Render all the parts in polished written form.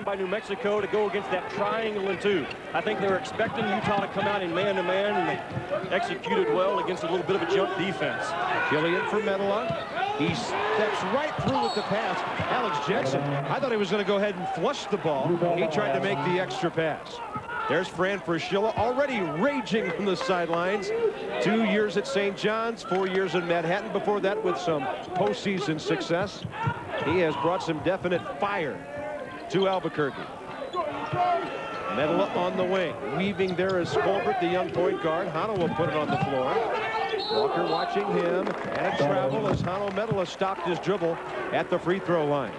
by New Mexico to go against that triangle and two. I think they were expecting Utah to come out in man-to-man, and they executed well against a little bit of a jump defense. Killian for Medela. He steps right through with the pass. Alex Jensen, I thought he was going to go ahead and flush the ball. He tried to make the extra pass. There's Fran Fraschilla, already raging from the sidelines. 2 years at St. John's, 4 years in Manhattan. Before that, with some postseason success. He has brought some definite fire to Albuquerque. Medela on the wing. Weaving there is Colbert, the young point guard. Hano will put it on the floor. Walker watching him, and travel as Hano Medela stopped his dribble at the free throw line.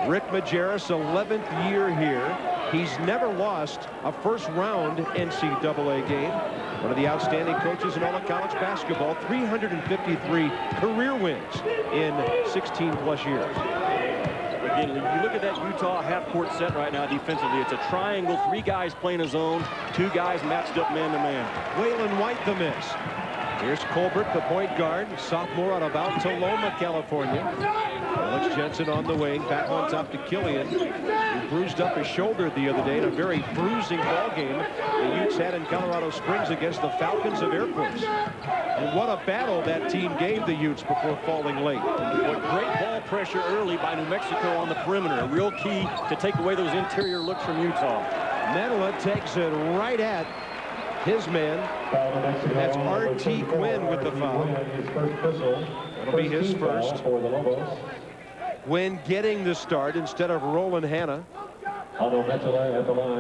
Rick Majerus, 11th year here. He's never lost a first-round NCAA game. One of the outstanding coaches in all of college basketball. 353 career wins in 16-plus years. Again, you look at that Utah half-court set right now defensively. It's a triangle, 3 guys playing a zone, 2 guys matched up man-to-man. Waylon White the miss. Here's Colbert, the point guard, sophomore out of Altaloma, California. Alex Jensen on the wing, back on top to Killian, who bruised up his shoulder the other day in a very bruising ball game the Utes had in Colorado Springs against the Falcons of Air Force. And what a battle that team gave the Utes before falling late. But great ball pressure early by New Mexico on the perimeter. A real key to take away those interior looks from Utah. Medela takes it right at his man. That's R.T. Gwynn with the foul. That'll be his first. Gwynn getting the start instead of Roland Hanna.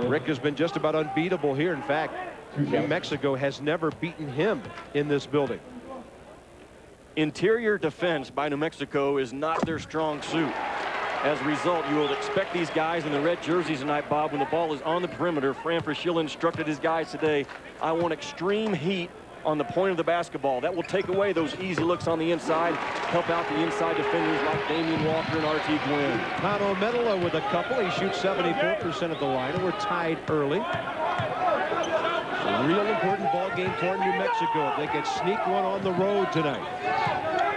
Rick has been just about unbeatable here. In fact, New Mexico has never beaten him in this building. Interior defense by New Mexico is not their strong suit. As a result, you would expect these guys in the red jerseys tonight, Bob, when the ball is on the perimeter. Fran Fraschilla instructed his guys today, I want extreme heat on the point of the basketball. That will take away those easy looks on the inside, help out the inside defenders like Damian Walker and R.T. Gwynn. Hano Medela with a couple. He shoots 74% of the line, and we're tied early. A real important ball game for New Mexico if they could sneak one on the road tonight.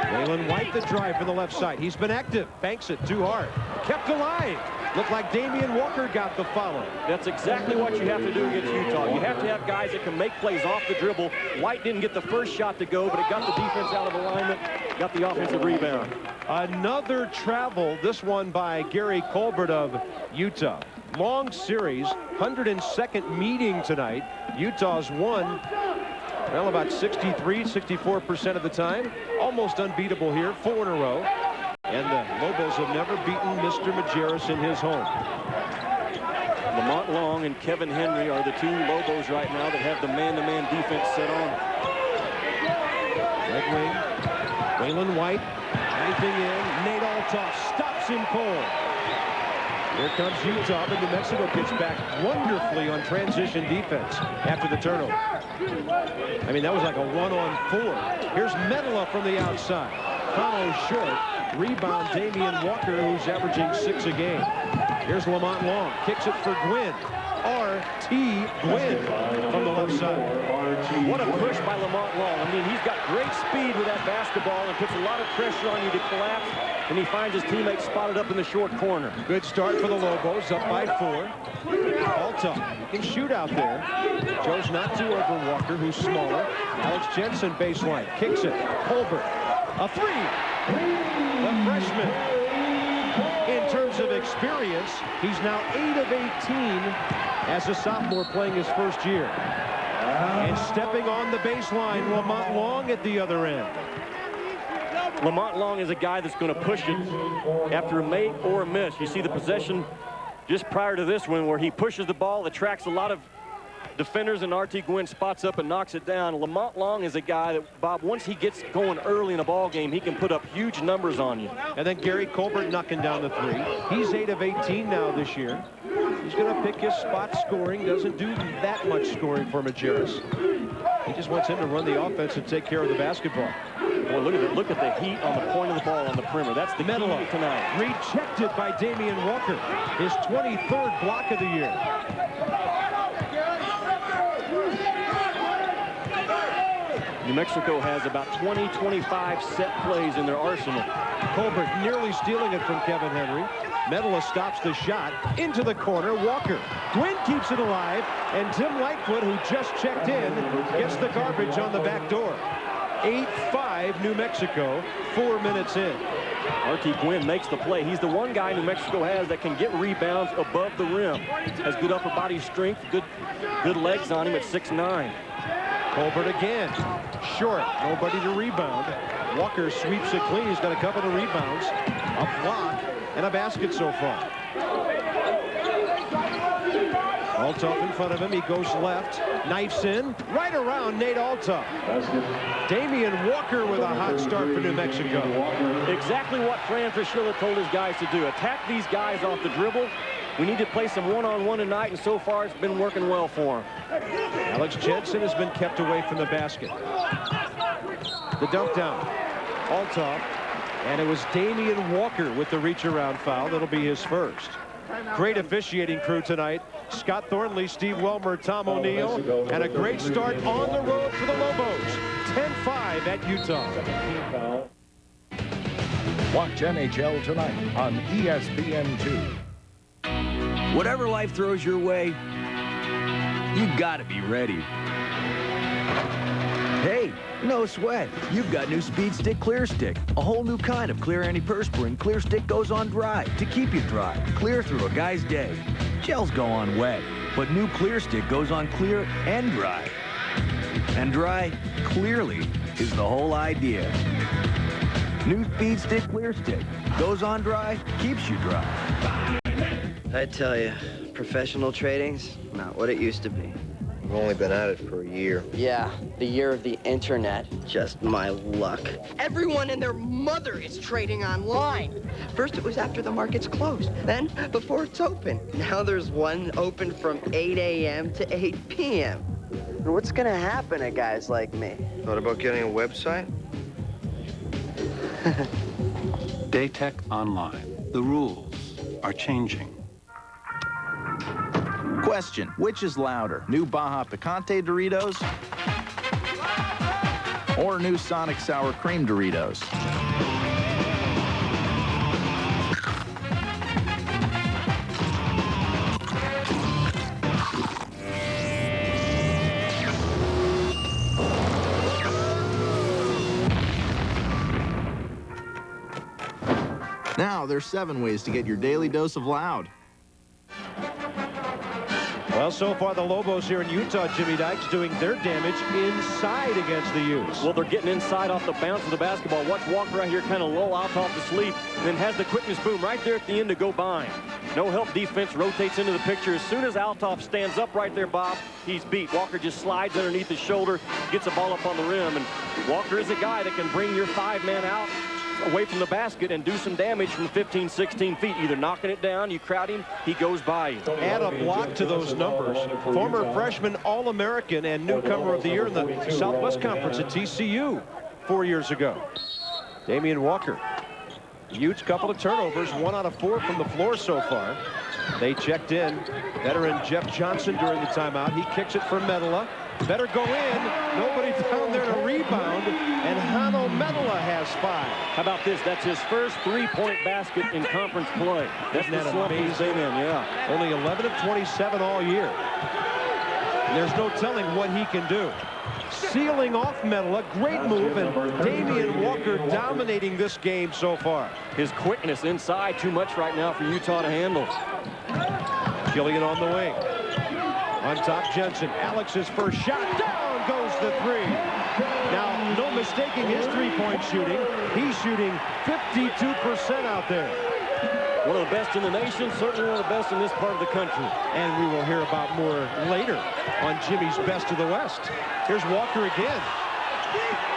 Waylon White the drive from the left side. He's been active. Banks it too hard. Kept alive. Looked like Damian Walker got the follow. That's exactly what you have to do against Utah. You have to have guys that can make plays off the dribble. White didn't get the first shot to go, but it got the defense out of alignment, got the offensive rebound. Another travel, this one by Gary Colbert of Utah. Long series, 102nd meeting tonight. Utah's won, well, about 64% of the time. Almost unbeatable here, 4 in a row. And the Lobos have never beaten Mr. Majerus in his home. Lamont Long and Kevin Henry are the 2 Lobos right now that have the man-to-man defense set on. Right wing, Waylon White, anything in. Nate Althoff stops him cold. Here comes Utah, but New Mexico gets back wonderfully on transition defense after the turnover. I mean, that was like a 1-on-4. Here's Medela from the outside. Hano short. Rebound Damian Walker, who's averaging 6 a game. Here's Lamont Long. Kicks it for Gwynn. R.T. Gwynn from the left side. What a push by Lamont Long. I mean, he's got great speed with that basketball and puts a lot of pressure on you to collapse, and he finds his teammates spotted up in the short corner. Good start for the Lobos, up by 4. Althoff, he can shoot out there. Chose not to over Walker, who's smaller. Alex Jensen baseline, kicks it. Colbert, a 3. The freshman, in terms of experience, he's now 8 of 18 as a sophomore playing his first year. And stepping on the baseline, Lamont Long at the other end. Lamont Long is a guy that's going to push it after a make or a miss. You see the possession just prior to this one where he pushes the ball, attracts a lot of defenders, and R.T. Gwynn spots up and knocks it down. Lamont Long is a guy that, Bob, once he gets going early in a ball game, he can put up huge numbers on you. And then Gary Colbert knocking down the 3. He's 8 of 18 now this year. He's going to pick his spot scoring. Doesn't do that much scoring for Majerus. He just wants him to run the offense and take care of the basketball. Boy, look at the heat on the point of the ball on the perimeter. That's the Medela key tonight. Rejected by Damian Walker. His 23rd block of the year. New Mexico has about 20-25 set plays in their arsenal. Colbert nearly stealing it from Kevin Henry. Medela stops the shot into the corner. Walker. Gwynn keeps it alive, and Tim Lightfoot, who just checked in, gets the garbage on the back door. 8-5 New Mexico, 4 minutes in. R.T. Gwynn makes the play. He's the one guy New Mexico has that can get rebounds above the rim. Has good upper body strength, good legs on him at 6'9". Colbert again. Short. Nobody to rebound. Walker sweeps it clean. He's got a couple of rebounds, a block, and a basket so far. Althoff in front of him. He goes left. Knifes in. Right around Nate Althoff. Damian Walker with a hot start for New Mexico. Exactly what Fran Fraschilla told his guys to do. Attack these guys off the dribble. We need to play some one-on-one tonight, and so far it's been working well for him. Alex Jensen has been kept away from the basket. The dump down. Althoff. And it was Damian Walker with the reach-around foul. That'll be his first. Great officiating crew tonight. Scott Thornley, Steve Welmer, Tom O'Neill, and a great start on the road for the Lobos. 10-5 at Utah. Watch NHL tonight on ESPN2. Whatever life throws your way, you gotta be ready. Hey, no sweat. You've got new Speed Stick Clear Stick, a whole new kind of clear antiperspirant. Clear Stick goes on dry to keep you dry, clear through a guy's day. Gels go on wet, but new Clear Stick goes on clear and dry. And dry, clearly, is the whole idea. New Speed Stick Clear Stick goes on dry, keeps you dry. I tell you, professional trading's not what it used to be. We've only been at it for a year. Yeah, the year of the internet. Just my luck. Everyone and their mother is trading online. First it was after the market's closed, then before it's open. Now there's one open from 8 a.m. to 8 p.m. And what's gonna happen to guys like me? Thought about getting a website? Daytech Online. The rules are changing. Question, which is louder, new Baja Picante Doritos or new Sonic Sour Cream Doritos? Now there's 7 ways to get your daily dose of loud. Well, so far the Lobos here in Utah, Jimmy Dykes, doing their damage inside against the Utes. Well, they're getting inside off the bounce of the basketball. Watch Walker right here kind of lull Althoff to sleep, and then has the quickness boom right there at the end to go by. No help defense rotates into the picture. As soon as Althoff stands up right there, Bob, he's beat. Walker just slides underneath his shoulder, gets the ball up on the rim, and Walker is a guy that can bring your 5-man out away from the basket and do some damage from 15, 16 feet. Either knocking it down, you crowd him, he goes by you. Add a block to those numbers. Former freshman All-American and newcomer of the year in the Southwest Conference at TCU 4 years ago. Damian Walker. Utes couple of turnovers, 1 out of 4 from the floor so far. They checked in. Veteran Jeff Johnson during the timeout. He kicks it for Medela. Better go in. Nobody down there to rebound. And Hano Medela has 5. How about this? That's his first 3-point basket in conference play. That's the slump he's been in, yeah. Only 11 of 27 all year. And there's no telling what he can do. Sealing off Medela, great move, and Damian Walker dominating this game so far. His quickness inside, too much right now for Utah to handle. Gillian on the wing. On top, Jensen. Alex's first shot. Down goes the 3. Now, no mistaking his 3-point shooting. He's shooting 52% out there. One of the best in the nation, certainly one of the best in this part of the country. And we will hear about more later on Jimmy's best of the West. Here's Walker again.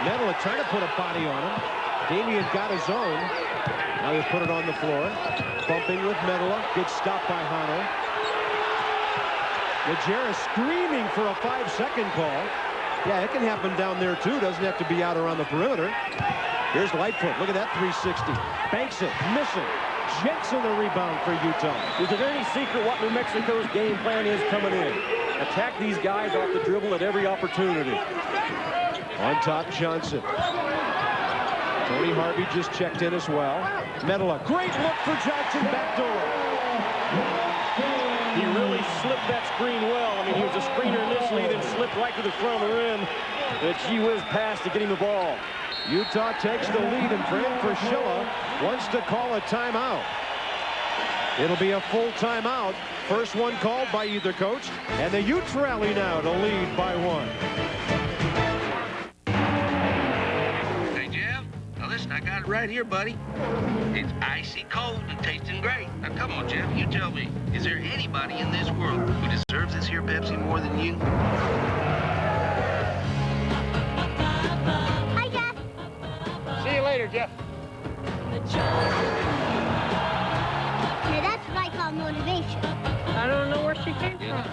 Medela trying to put a body on him. Damian got his own. Now they put it on the floor. Bumping with Medela. Good stop by Hano. Najera screaming for a 5-second call. Yeah, it can happen down there too. Doesn't have to be out around the perimeter. Here's Lightfoot. Look at that 360. Banks it. Missing. Jensen the rebound for Utah. Is there any secret what New Mexico's game plan is coming in? Attack these guys off the dribble at every opportunity. On top, Johnson. Tony Harvey just checked in as well. Medela, great look for Johnson, backdoor. He really slipped that screen well. I mean, he was a screener initially, then slipped right to the front of the rim. And a gee whiz pass to get him the ball. Utah takes the lead, and Fran Fraschilla wants to call a timeout. It'll be a full timeout. First one called by either coach, and the Utes rally now to lead by 1. Hey, Jeff. Now, listen, I got it right here, buddy. It's icy cold and tasting great. Now, come on, Jeff. You tell me, is there anybody in this world who deserves this here Pepsi more than you? Hi, Jeff. See you later, Jeff. Now, that's what I call motivation. I don't know where she came from.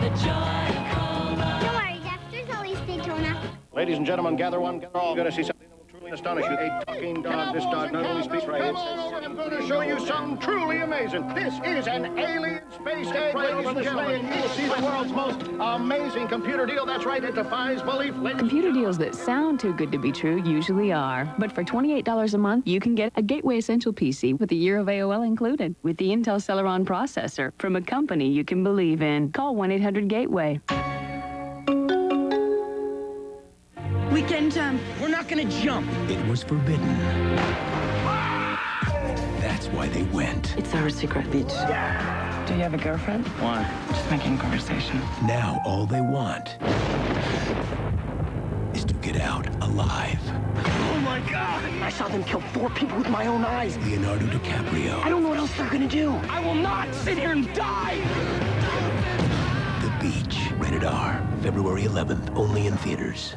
Don't worry, Jeff. There's always Daytona. Ladies and gentlemen, gather one, gather all. You're going to see something that will truly astonish you. A talking dog. This dog not only speaks right. Come on over, I'm going to show you something truly amazing. This is an alien space stage, ladies and gentlemen. You will see the world's most amazing computer deal. That's right, it defies belief. Computer deals that sound too good to be true usually are. But for $28 a month, you can get a Gateway Essential PC with a year of AOL included, with the Intel Celeron processor from a company you can believe in. Call 1-800-GATEWAY. Weekend time. We're not gonna jump. It was forbidden. That's why they went. It's our secret beach. Do you have a girlfriend? One. Just making conversation. Now all they want is to get out alive. Oh my God! I saw them kill 4 people with my own eyes. Leonardo DiCaprio. I don't know what else they're gonna do. I will not sit here and die! The Beach. Rated R. February 11th. Only in theaters.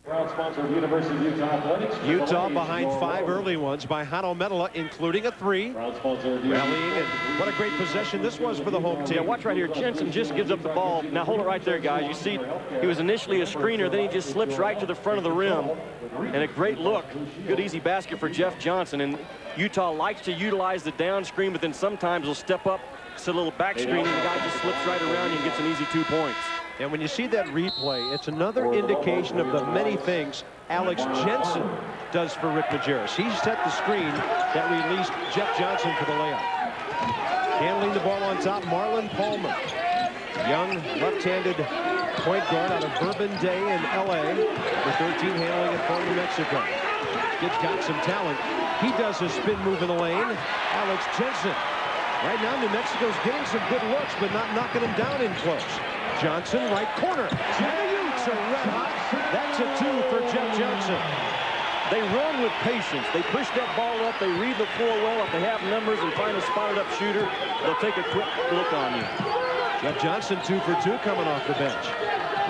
Proud sponsor of University of Utah Athletics. Utah behind 5 early ones by Hanno Medela, including a 3. Rallying, and what a great possession this was for the home team. Yeah, watch right here. Jensen just gives up the ball. Now hold it right there, guys. You see, he was initially a screener, then he just slips right to the front of the rim. And a great look. Good easy basket for Jeff Johnson. And Utah likes to utilize the down screen, but then sometimes will step up, it's a little back screen, and the guy just slips right around you and gets an easy 2 points. And when you see that replay, it's another indication of the many things Alex Jensen does for Rick Majerus. He set the screen that released Jeff Johnson for the layup. Handling the ball on top, Marlon Palmer. Young left-handed point guard out of Bourbon Day in L.A. The 13 handling it for New Mexico. Kid's got some talent. He does a spin move in the lane. Alex Jensen. Right now, New Mexico's getting some good looks, but not knocking them down in close. Johnson, right corner. And the Utes are red hot. That's a 2 for Jeff Johnson. They run with patience. They push that ball up. They read the floor well. If they have numbers and find a spotted up shooter, they'll take a quick look on you. Jeff Johnson 2 for 2 coming off the bench.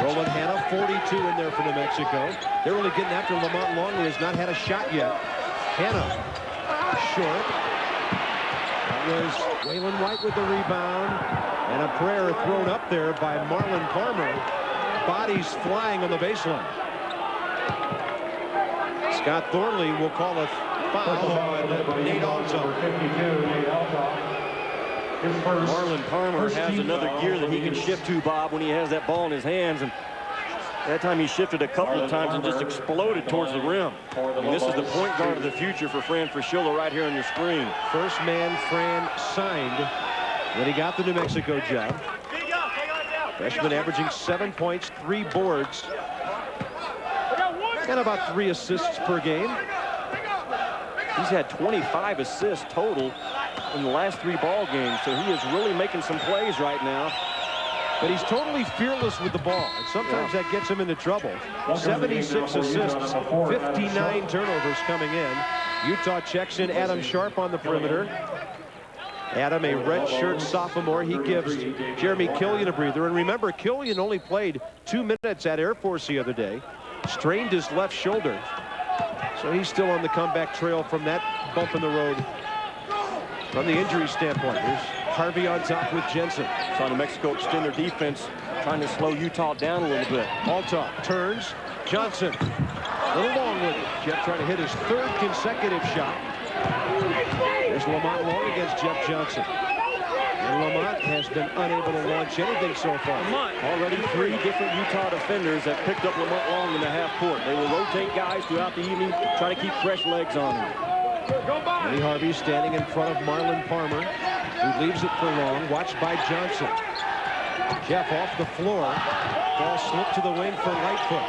Roland Hanna, 42 in there for New Mexico. They're really getting after Lamont Long, who has not had a shot yet. Hanna, short. That was Waylon White with the rebound. And a prayer thrown up there by Marlon Palmer. Bodies flying on the baseline. Scott Thornley will call a foul on Nate Alto. Marlon Palmer has another gear that he can shift to, Bob, when he has that ball in his hands. And that time he shifted a couple of times and just exploded towards the rim. And this is the point guard of the future for Fran Fraschilla right here on your screen. First man Fran signed when he got the New Mexico job. Freshman averaging 7 points, 3 boards, and about 3 assists per game. He's had 25 assists total in the last 3 ball games, so he is really making some plays right now. But he's totally fearless with the ball, and sometimes that gets him into trouble. 76 assists, 59 turnovers coming in. Utah checks in Adam Sharp on the perimeter. Adam, a redshirt sophomore, he gives Jeremy Killian a breather. And remember, Killian only played 2 minutes at Air Force the other day, strained his left shoulder. So he's still on the comeback trail from that bump in the road from the injury standpoint. There's Harvey on top with Jensen. Saw New Mexico extend their defense, trying to slow Utah down a little bit. Alta turns. Johnson a little long with it. Jeff trying to hit his 3rd consecutive shot. There's Lamont Long against Jeff Johnson. And Lamont has been unable to launch anything so far. Already 3 different Utah defenders have picked up Lamont Long in the half court. They will rotate guys throughout the evening, try to keep fresh legs on him. Tony Harvey standing in front of Marlon Palmer, who leaves it for Long, watched by Johnson. Jeff off the floor. Ball slipped to the wing for Lightfoot.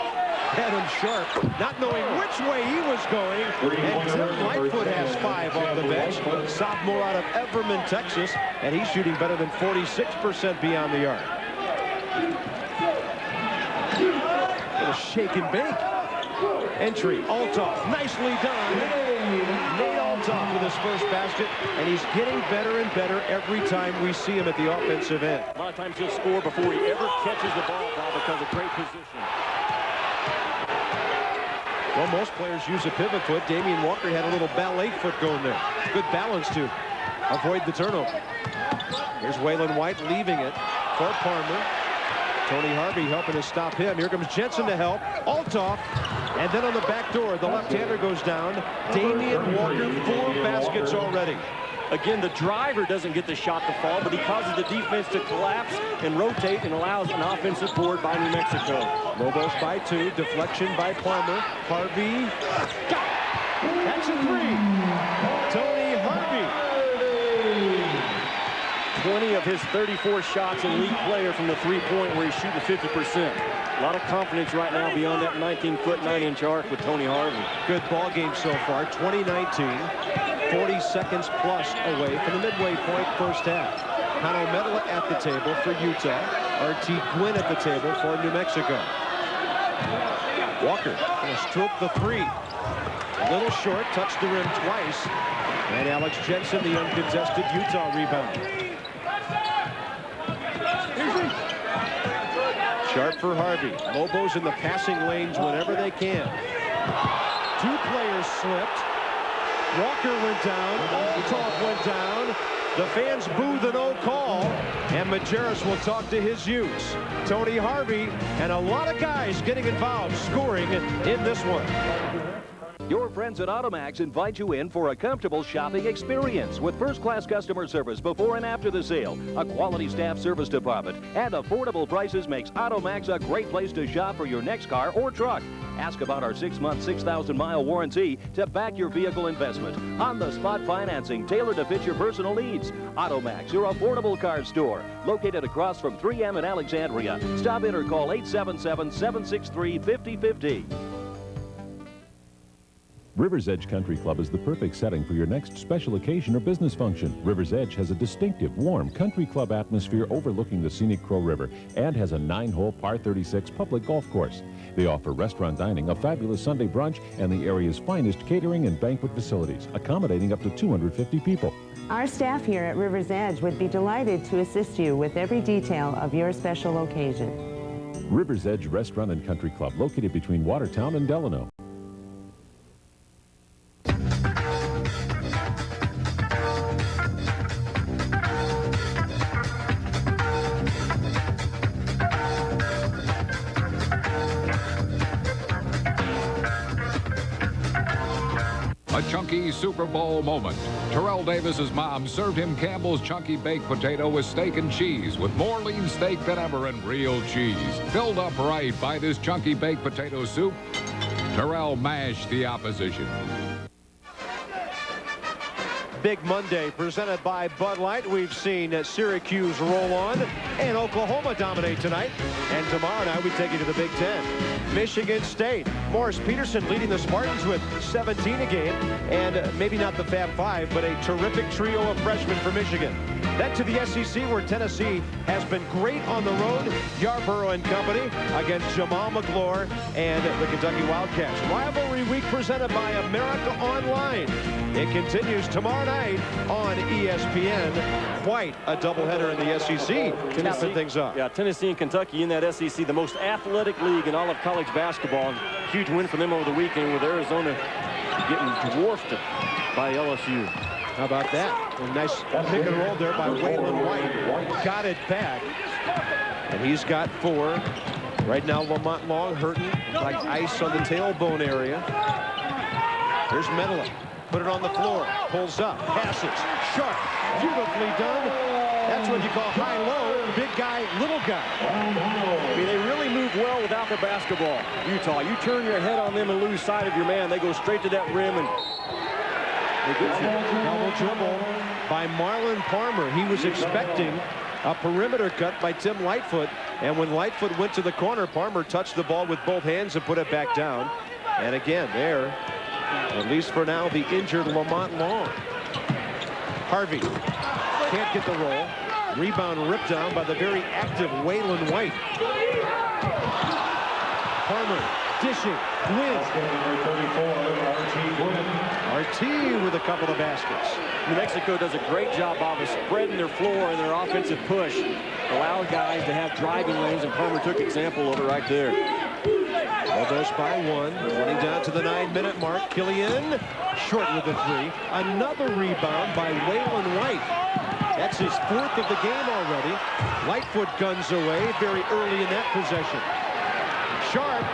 Adam Sharp, not knowing which way he was going. And Tim Lightfoot has 5 off the bench. Sophomore out of Everman, Texas. And he's shooting better than 46% beyond the arc. Little shake and bake. Entry, Althoff, nicely done. Nate Althoff with his first basket, and he's getting better and better every time we see him at the offensive end. A lot of times he'll score before he ever catches the ball because of great position. Well, most players use a pivot foot. Damian Walker had a little ballet foot going there. Good balance to avoid the turnover. Here's Waylon White leaving it for Palmer. Tony Harvey helping to stop him. Here comes Jensen to help. Althoff. And then on the back door, the left-hander goes down. Damian Walker, 4 baskets already. Again, the driver doesn't get the shot to fall, but he causes the defense to collapse and rotate and allows an offensive board by New Mexico. Lobos by 2. Deflection by Palmer. Harvey. That's a 3. Tony Harvey. 20 of his 34 shots in league player from the three-point where he's shooting 50%. A lot of confidence right now beyond that 19-foot, 9-inch arc with Tony Harvey. Good ball game so far. 2019. 40 seconds plus away from the midway point first half. Hano Medela at the table for Utah. R.T. Gwynn at the table for New Mexico. Walker going to stroke the 3. A little short, touched the rim twice. And Alex Jensen, the uncontested Utah rebound. Sharp for Harvey. Lobos in the passing lanes whenever they can. 2 players slipped. Walker went down. Althoff went down. The fans boo the no call. And Majerus will talk to his Utes. Tony Harvey and a lot of guys getting involved, scoring in this one. Your friends at Automax invite you in for a comfortable shopping experience with first-class customer service before and after the sale, a quality staff service department, and affordable prices makes Automax a great place to shop for your next car or truck. Ask about our 6-month, 6,000-mile warranty to back your vehicle investment. On-the-spot financing tailored to fit your personal needs. Automax, your affordable car store, located across from 3M in Alexandria. Stop in or call 877-763-5050. River's Edge Country Club is the perfect setting for your next special occasion or business function. River's Edge has a distinctive, warm country club atmosphere overlooking the scenic Crow River and has a 9-hole par 36 public golf course. They offer restaurant dining, a fabulous Sunday brunch, and the area's finest catering and banquet facilities, accommodating up to 250 people. Our staff here at River's Edge would be delighted to assist you with every detail of your special occasion. River's Edge Restaurant and Country Club, located between Watertown and Delano. A chunky Super Bowl moment. Terrell Davis's mom served him Campbell's chunky baked potato with steak and cheese, with more lean steak than ever and real cheese. Filled up right by this chunky baked potato soup, Terrell mashed the opposition. Big Monday presented by Bud Light. We've seen Syracuse roll on and Oklahoma dominate tonight. And tomorrow night we take you to the Big Ten. Michigan State. Morris Peterson leading the Spartans with 17 a game. And maybe not the Fab Five, but a terrific trio of freshmen for Michigan. Then to the SEC, where Tennessee has been great on the road. Yarborough and company against Jamal McGlure and the Kentucky Wildcats. Rivalry week presented by America Online. It continues tomorrow night on ESPN. Quite a doubleheader in the SEC. Capping things up. Yeah, Tennessee and Kentucky in that SEC, the most athletic league in all of college basketball. Huge win for them over the weekend with Arizona getting dwarfed by LSU. How about that? A nice pick and roll there by Waylon White. Got it back. And he's got 4. Right now, Lamont Long hurting like ice on the tailbone area. Here's Medela. Put it on the floor. Pulls up. Passes. Sharp. Beautifully done. That's what you call high-low, big guy, little guy. I mean, they really move well without the basketball. Utah, you turn your head on them and lose sight of your man. They go straight to that rim and they get you. Double dribble by Marlon Palmer. He was expecting a perimeter cut by Tim Lightfoot, and when Lightfoot went to the corner, Palmer touched the ball with both hands and put it back down. And again, there, at least for now, the injured Lamont Long. Harvey can't get the roll. Rebound ripped down by the very active Waylon White. Palmer dishing. Gwynn. RT with a couple of baskets. New Mexico does a great job of spreading their floor and their offensive push. Allowed guys to have driving lanes, and Palmer took example of it right there. Lobos by one. Running down to the 9-minute mark. Killian short with the three. Another rebound by Waylon White. That's his 4th of the game already. Lightfoot guns away very early in that possession. Sharp.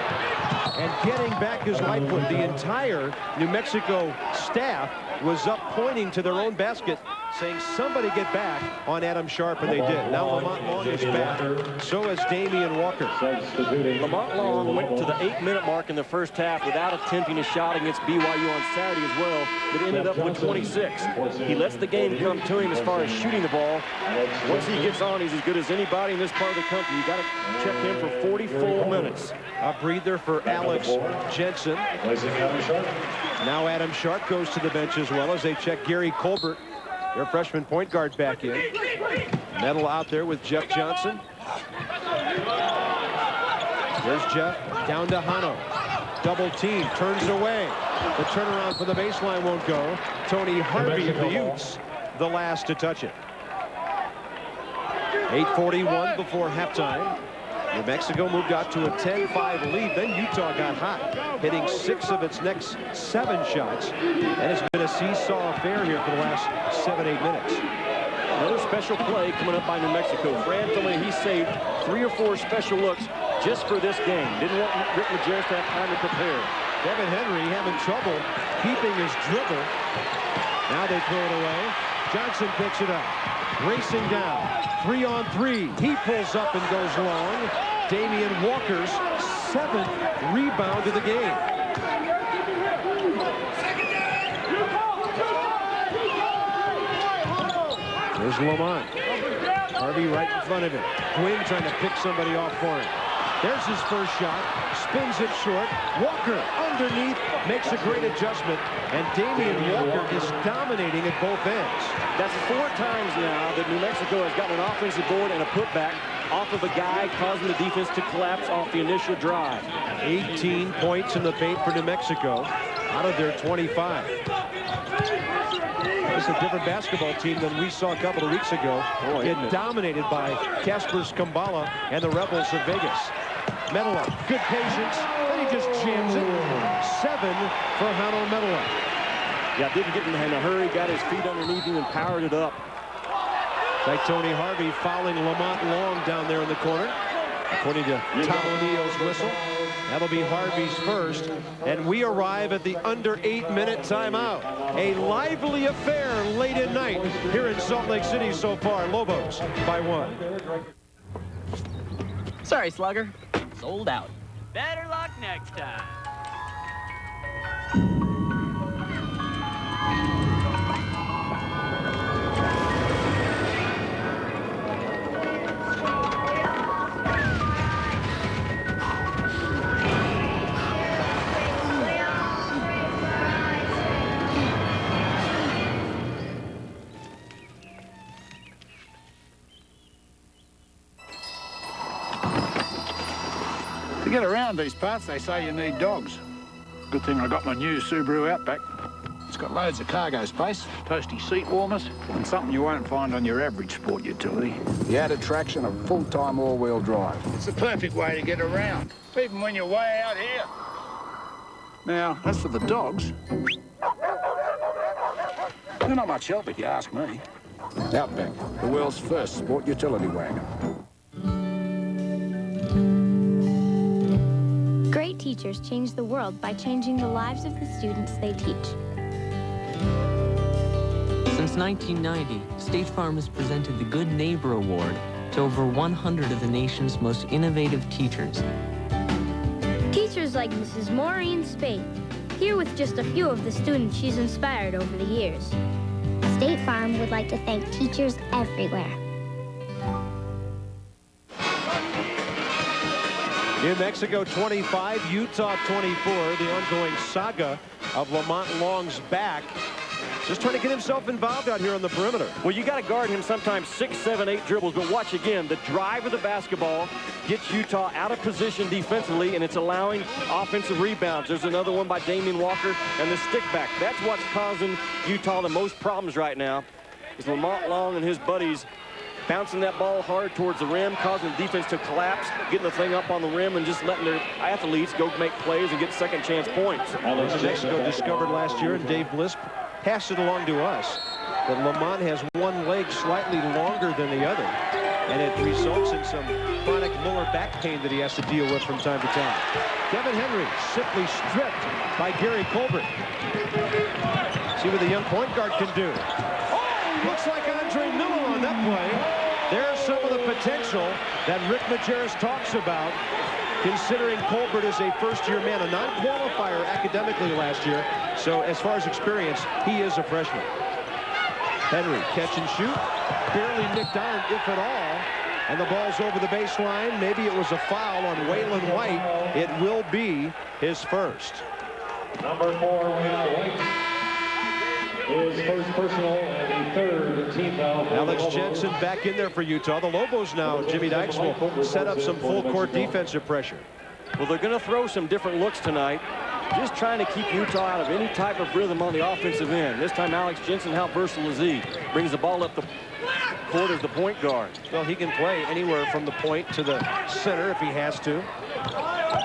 And getting back his Lightfoot. The entire New Mexico staff was up pointing to their own basket, saying somebody get back on Adam Sharp, and they did. Now Lamont Long is back. So has Damian Walker. Lamont Long went to the 8-minute mark in the first half without attempting a shot against BYU on Saturday as well, but ended up with 26. He lets the game come to him as far as shooting the ball. Once he gets on, he's as good as anybody in this part of the country. You got to check him for 40 full minutes. A breather for Alex Jensen. Now Adam Sharp goes to the bench as well as they check Gary Colbert, their freshman point guard, back in. Medal out there with Jeff Johnson. There's Jeff down to Hano. Double team, turns away. The turnaround for the baseline won't go. Tony Harvey of the Utes, the last to touch it. 8:41 before halftime. New Mexico moved out to a 10-5 lead. Then Utah got hot, hitting 6 of its next 7 shots. And it's been a seesaw affair here for the last 7-8 minutes. Another special play coming up by New Mexico. Fran told me he saved 3 or 4 special looks just for this game. Didn't want Rick Majerus to have time to prepare. Devin Henry having trouble keeping his dribble. Now they throw it away. Johnson picks it up. Racing down. 3-on-3. He pulls up and goes long. Damian Walker's 7th rebound of the game. There's Lamont. Harvey right in front of him. Gwynn trying to pick somebody off for him. There's his first shot. Spins it short. Walker underneath makes a great adjustment. And Damian Walker is dominating at both ends. That's 4 times now that New Mexico has gotten an offensive board and a putback off of a guy, causing the defense to collapse off the initial drive. 18 points in the paint for New Mexico out of their 25. It's a different basketball team than we saw a couple of weeks ago. Get dominated by Casper Skambala and the Rebels of Vegas. Medela, good patience, and he just jams it. 7 for Hano Medela. Yeah, didn't get in a hurry, got his feet underneath him and powered it up. Like Tony Harvey fouling Lamont Long down there in the corner. According to Tom O'Neill's whistle, that'll be Harvey's first. And we arrive at the under 8-minute timeout. A lively affair late at night here in Salt Lake City so far. Lobos by 1. Sorry, Slugger. Sold out. Better luck next time. To get around these parts, they say you need dogs. Good thing I got my new Subaru Outback. It's got loads of cargo space, toasty seat warmers, and something you won't find on your average sport utility. The added traction of full-time all-wheel drive. It's the perfect way to get around, even when you're way out here. Now, as for the dogs, they're not much help if you ask me. Outback, the world's first sport utility wagon. Great teachers change the world by changing the lives of the students they teach. Since 1990, State Farm has presented the Good Neighbor Award to over 100 of the nation's most innovative teachers. Teachers like Mrs. Maureen Spade, here with just a few of the students she's inspired over the years. State Farm would like to thank teachers everywhere. New Mexico 25, Utah 24. The ongoing saga of Lamont Long's back. Just trying to get himself involved out here on the perimeter. Well, you got to guard him sometimes 6, 7, 8 dribbles, but watch again. The drive of the basketball gets Utah out of position defensively, and it's allowing offensive rebounds. There's another one by Damian Walker, and the stick back. That's what's causing Utah the most problems right now, is Lamont Long and his buddies bouncing that ball hard towards the rim, causing the defense to collapse, getting the thing up on the rim, and just letting their athletes go make plays and get second chance points. New Mexico discovered last year, and Dave Bliss passed it along to us, that Lamont has one leg slightly longer than the other, and it results in some chronic lower back pain that he has to deal with from time to time. Kevin Henry simply stripped by Gary Colbert. See what the young point guard can do. Oh, looks like Andre Miller on that play. There's some of the potential that Rick Majerus talks about, considering Colbert is a first-year man, a non-qualifier academically last year. So as far as experience, he is a freshman. Henry, catch and shoot. Barely nicked on, if at all. And the ball's over the baseline. Maybe it was a foul on Waylon White. It will be his first. Number 4, Waylon White. His first personal and the third team foul. Alex Jensen back in there for Utah. The Lobos now, Jimmy Dykes, will set up some full-court defensive pressure. Well, they're going to throw some different looks tonight, just trying to keep Utah out of any type of rhythm on the offensive end. This time, Alex Jensen, how versatile is he? Brings the ball up the court as the point guard. Well, he can play anywhere from the point to the center if he has to.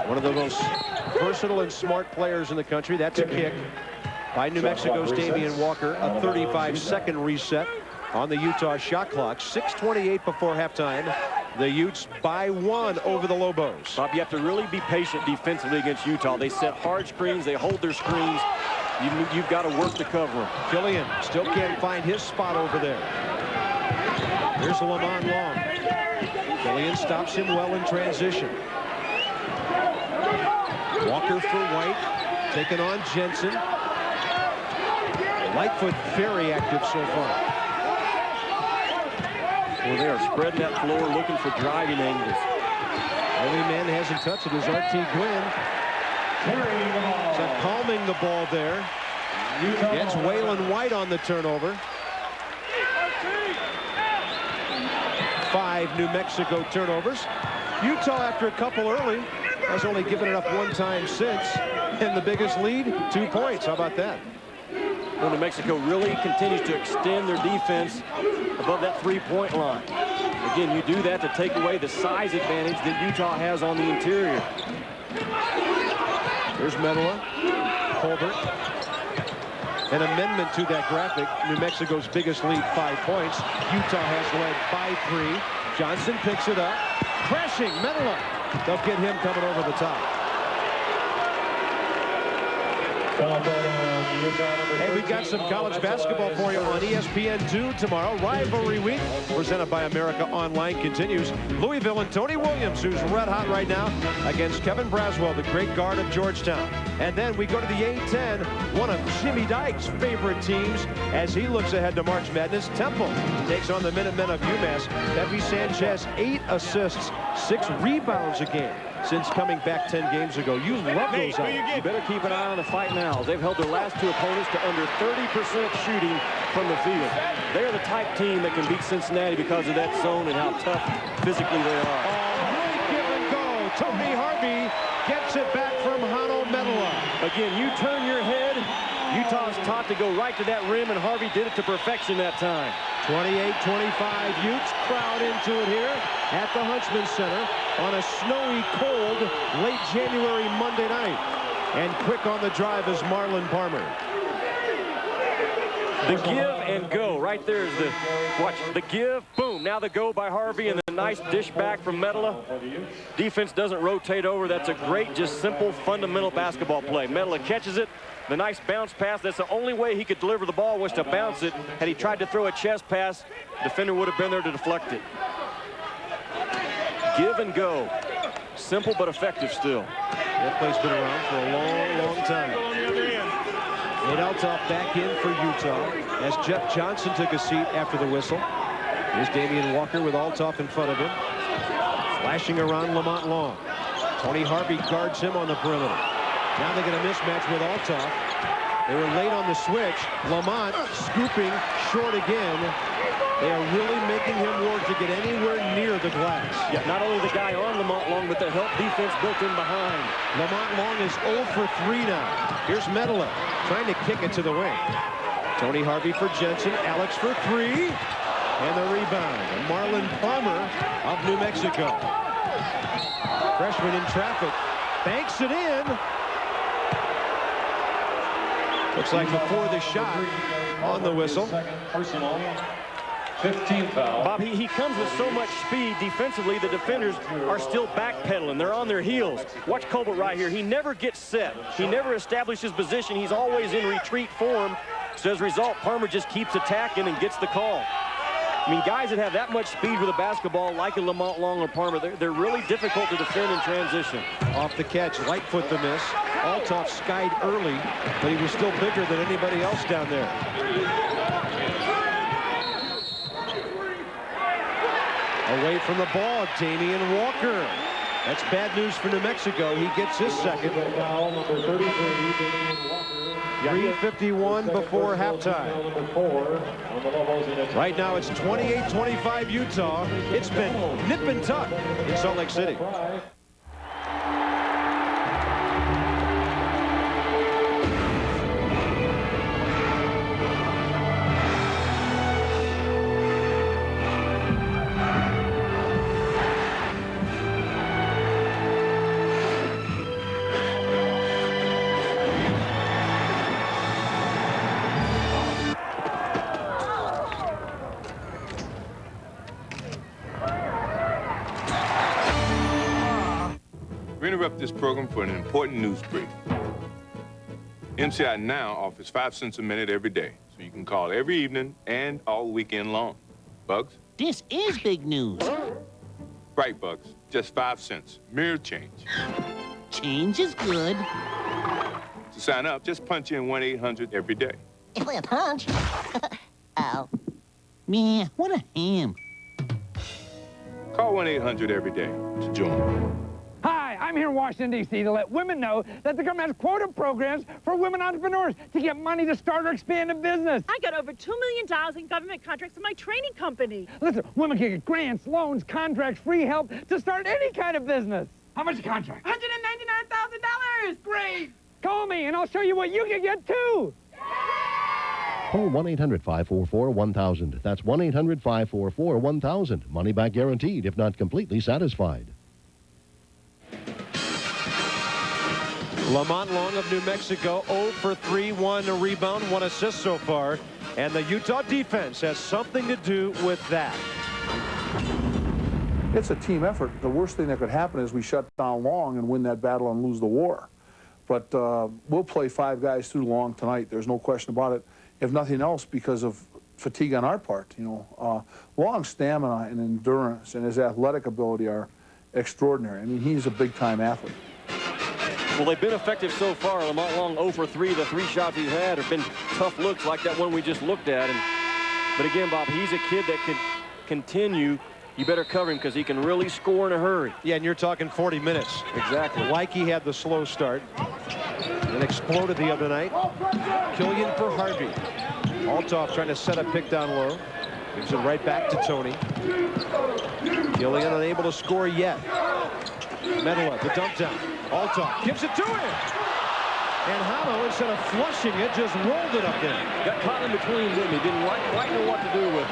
One of the most versatile and smart players in the country. That's a kick by New Mexico's Damian Walker. A 35-second reset on the Utah shot clock. 6:28 before halftime. The Utes by 1 over the Lobos. Bob, you have to really be patient defensively against Utah. They set hard screens. They hold their screens. You've got to work to cover them. Killian still can't find his spot over there. Here's Lamont Long. Killian stops him well in transition. Walker for White. Taking on Jensen. Lightfoot very active so far. Well, they are spreading that floor, looking for driving angles. Only man that hasn't touched it is R.T. Gwynn. So palming the ball there. Gets Waylon White on the turnover. 5 New Mexico turnovers. Utah, after a couple early, has only given it up one time since. And the biggest lead, 2 points. How about that? Well, New Mexico really continues to extend their defense above that three-point line. Again, you do that to take away the size advantage that Utah has on the interior. There's Medela, Colbert. An amendment to that graphic. New Mexico's biggest lead, 5 points. Utah has led by 3. Johnson picks it up. Crashing Medela. They'll get him coming over the top. Hey, we've got some college basketball for you on ESPN2 tomorrow. Rivalry Week, presented by America Online, continues. Louisville and Tony Williams, who's red hot right now, against Kevin Braswell, the great guard of Georgetown. And then we go to the A-10, one of Jimmy Dykes' favorite teams, as he looks ahead to March Madness. Temple takes on the Minutemen of UMass. Pepe Sanchez, 8 assists, 6 rebounds a game since coming back 10 games ago. You love those odds. You better keep an eye on the Fighting Owls. They've held their last 2 opponents to under 30% shooting from the field. They're the type team that can beat Cincinnati because of that zone and how tough physically they are. Great give and go. Tony Harvey gets it back from Hano Medela. Again, you turn your head. Utah's taught to go right to that rim, and Harvey did it to perfection that time. 28-25 Utes. Crowd into it here at the Huntsman Center on a snowy, cold, late January Monday night. And quick on the drive is Marlon Palmer. The give and go. Right there is the, watch, the give, boom. Now the go by Harvey and the nice dish back from Medela. Defense doesn't rotate over. That's a great, just simple, fundamental basketball play. Medela catches it. The nice bounce pass. That's the only way he could deliver the ball was to bounce it. Had he tried to throw a chest pass, defender would have been there to deflect it. Give and go. Simple but effective still. That play's been around for a long, long time. Nate Althoff back in for Utah as Jeff Johnson took a seat after the whistle. Here's Damian Walker with Althoff in front of him. Flashing around Lamont Long. Tony Harvey guards him on the perimeter. Now they get a mismatch with Althoff. They were late on the switch. Lamont scooping short again. They are really making him work to get anywhere near the glass. Yeah, not only the guy on Lamont Long, but the help defense built in behind. Lamont Long is 0 for 3 now. Here's Medela trying to kick it to the wing. Tony Harvey for Jensen. Alex for 3. And the rebound. And Marlon Palmer of New Mexico. Freshman in traffic. Banks it in. Looks like before the shot on the whistle. 15th foul. Bob, he comes with so much speed defensively. The defenders are still backpedaling. They're on their heels. Watch Colbert right here. He never gets set. He never establishes position. He's always in retreat form. So as a result, Palmer just keeps attacking and gets the call. I mean, guys that have that much speed with a basketball, like a Lamont Long or Palmer, they're really difficult to defend in transition. Off the catch, Lightfoot the miss. Althoff skied early, but he was still bigger than anybody else down there. Away from the ball, Damian Walker. That's bad news for New Mexico. He gets his second. Foul number 33, Damian Walker. 3:51 before halftime. Right now it's 28-25 Utah. It's been nip and tuck in Salt Lake City. We interrupt this program for an important news brief. MCI now offers 5 cents a minute every day, so you can call every evening and all weekend long. Bugs? This is big news. Right, Bugs. Just 5 cents. Mere change. Change is good. To sign up, just punch in 1-800 every day. If I punch. Ow. Man, what a ham. Call 1-800 every day to join. Hi, I'm here in Washington, D.C. to let women know that the government has quota programs for women entrepreneurs to get money to start or expand a business. I got over $2 million in government contracts in my training company. Listen, women can get grants, loans, contracts, free help to start any kind of business. How much is a contract? $199,000. Great. Call me and I'll show you what you can get too. Call 1-800-544-1000. That's 1-800-544-1000. Money back guaranteed if not completely satisfied. Lamont Long of New Mexico, 0 for 3, 1 rebound, 1 assist so far. And the Utah defense has something to do with that. It's a team effort. The worst thing that could happen is we shut down Long and win that battle and lose the war. But we'll play 5 guys through Long tonight. There's no question about it. If nothing else, because of fatigue on our part. You know, Long's stamina and endurance and his athletic ability are extraordinary. I mean, he's a big-time athlete. Well, they've been effective so far. Lamont Long 0 for 3. The 3 shots he's had have been tough looks like that one we just looked at. But again, Bob, he's a kid that can continue. You better cover him because he can really score in a hurry. Yeah, and you're talking 40 minutes. Exactly. Like he had the slow start and exploded the other night. Killian for Harvey. Althoff trying to set a pick down low. Gives it right back to Tony. Killian unable to score yet. Medela, the dump down. Althoff gives it to him. And Hano, instead of flushing it, just rolled it up there. Got caught in between, didn't he? Didn't quite know what to do with it.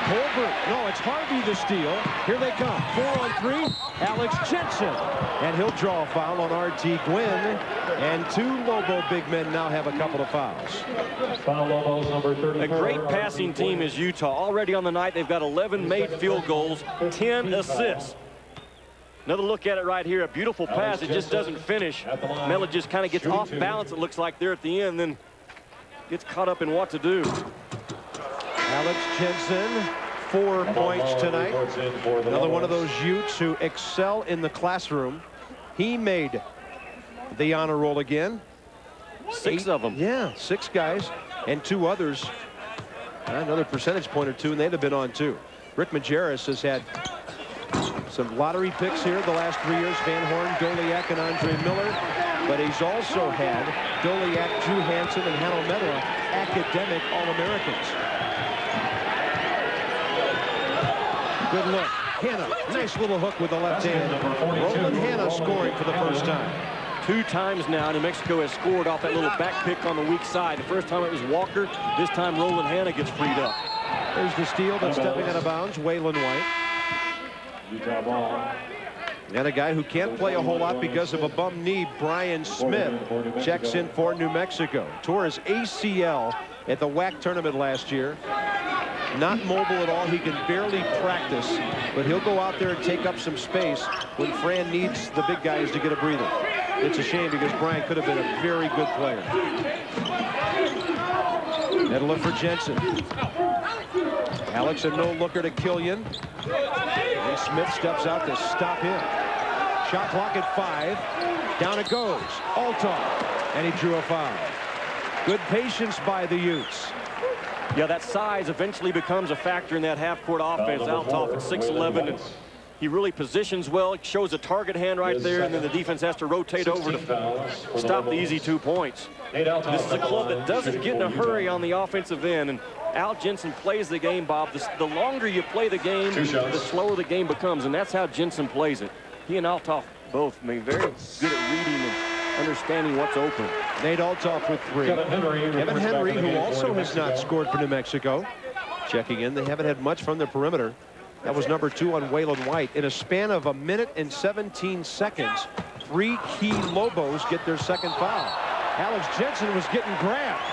Colbert. No, it's Harvey the steal. Here they come. 4-on-3. Alex Jensen. And he'll draw a foul on R.T. Gwynn. And 2 Lobo big men now have a couple of fouls. Foul Lobos number 34. A great passing team is Utah. Already on the night, they've got 11 made field goals, 10 assists. Another look at it right here. A beautiful pass. It just doesn't finish. Mela just kind of gets off balance, it looks like, there at the end, then gets caught up in what to do. Alex Jensen, 4 points tonight. Another one of those Utes who excel in the classroom. He made the honor roll again. 6 of them. Yeah, 6 guys and 2 others. Another percentage point or 2, and they'd have been on 2. Rick Majerus has had some lottery picks here the last 3 years. Van Horn, Goliak, and Andre Miller. But he's also had Goliak, Drew Hansen, and Hanno Medela academic All-Americans. Good look. Hanna, nice little hook with the left hand. Roland Hanna scoring for the first time. 2 times now, New Mexico has scored off that little back pick on the weak side. The first time it was Walker. This time Roland Hanna gets freed up. There's the steal, but stepping out of bounds, Waylon White. Utah ball. And a guy who can't play a whole lot because of a bum knee, Brian Smith, checks in for New Mexico. Tore his ACL at the WAC tournament last year. Not mobile at all. He can barely practice, but he'll go out there and take up some space when Fran needs the big guys to get a breather. It's a shame because Brian could have been a very good player. Medela for Jensen. Alex a no-looker to Killian. And Smith steps out to stop him. Shot clock at 5. Down it goes. Althoff. And he drew a foul. Good patience by the Utes. Yeah, that size eventually becomes a factor in that half-court offense. Althoff at 6'11", and he really positions well. It shows a target hand right there, and then the defense has to rotate over to stop the easy 2 points. This is a club that doesn't get in a hurry on the offensive end, and Al Jensen plays the game, Bob. The longer you play the game, the slower the game becomes, and that's how Jensen plays it. He and Althoff both very good at reading and understanding what's open. Nate Althoff with 3. Kevin Henry, who also has not scored for New Mexico, checking in. They haven't had much from the perimeter. That was number 2 on Waylon White. In a span of 1 minute and 17 seconds, 3 key Lobos get their second foul. Alex Jensen was getting grabbed.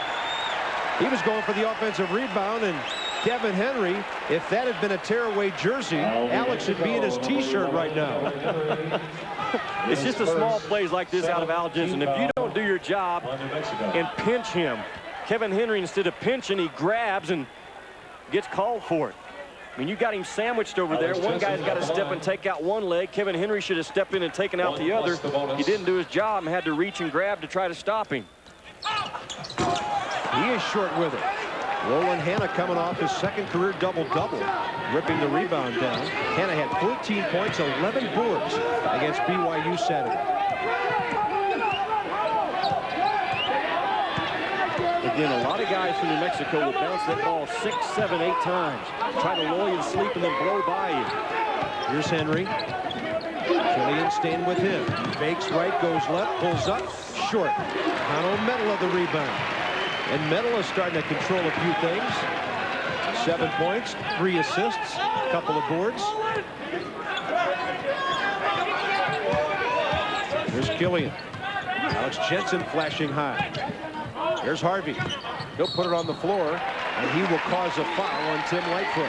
He was going for the offensive rebound, and Kevin Henry, if that had been a tearaway jersey, Alex would be in his T-shirt right now. It's just the small plays like this out of Al Jensen. If you don't do your job and pinch him, Kevin Henry, instead of pinching, he grabs and gets called for it. I mean, you got him sandwiched over there. One guy's got to step and take out one leg. Kevin Henry should have stepped in and taken out the other. He didn't do his job and had to reach and grab to try to stop him. He is short with it. Roland Hanna coming off his second career double-double, ripping the rebound down. Hanna had 14 points, 11 boards against BYU Saturday. Again, a lot of guys from New Mexico will bounce that ball 6, 7, 8 times. Try to lull you to sleep and then blow by you. Here's Henry. Killian staying with him. Fakes right, goes left, pulls up, short. Hanno Medela the rebound. And Medela starting to control a few things. 7 points, 3 assists, a couple of boards. Here's Killian. Alex Jensen flashing high. Here's Harvey. He'll put it on the floor, and he will cause a foul on Tim Lightfoot.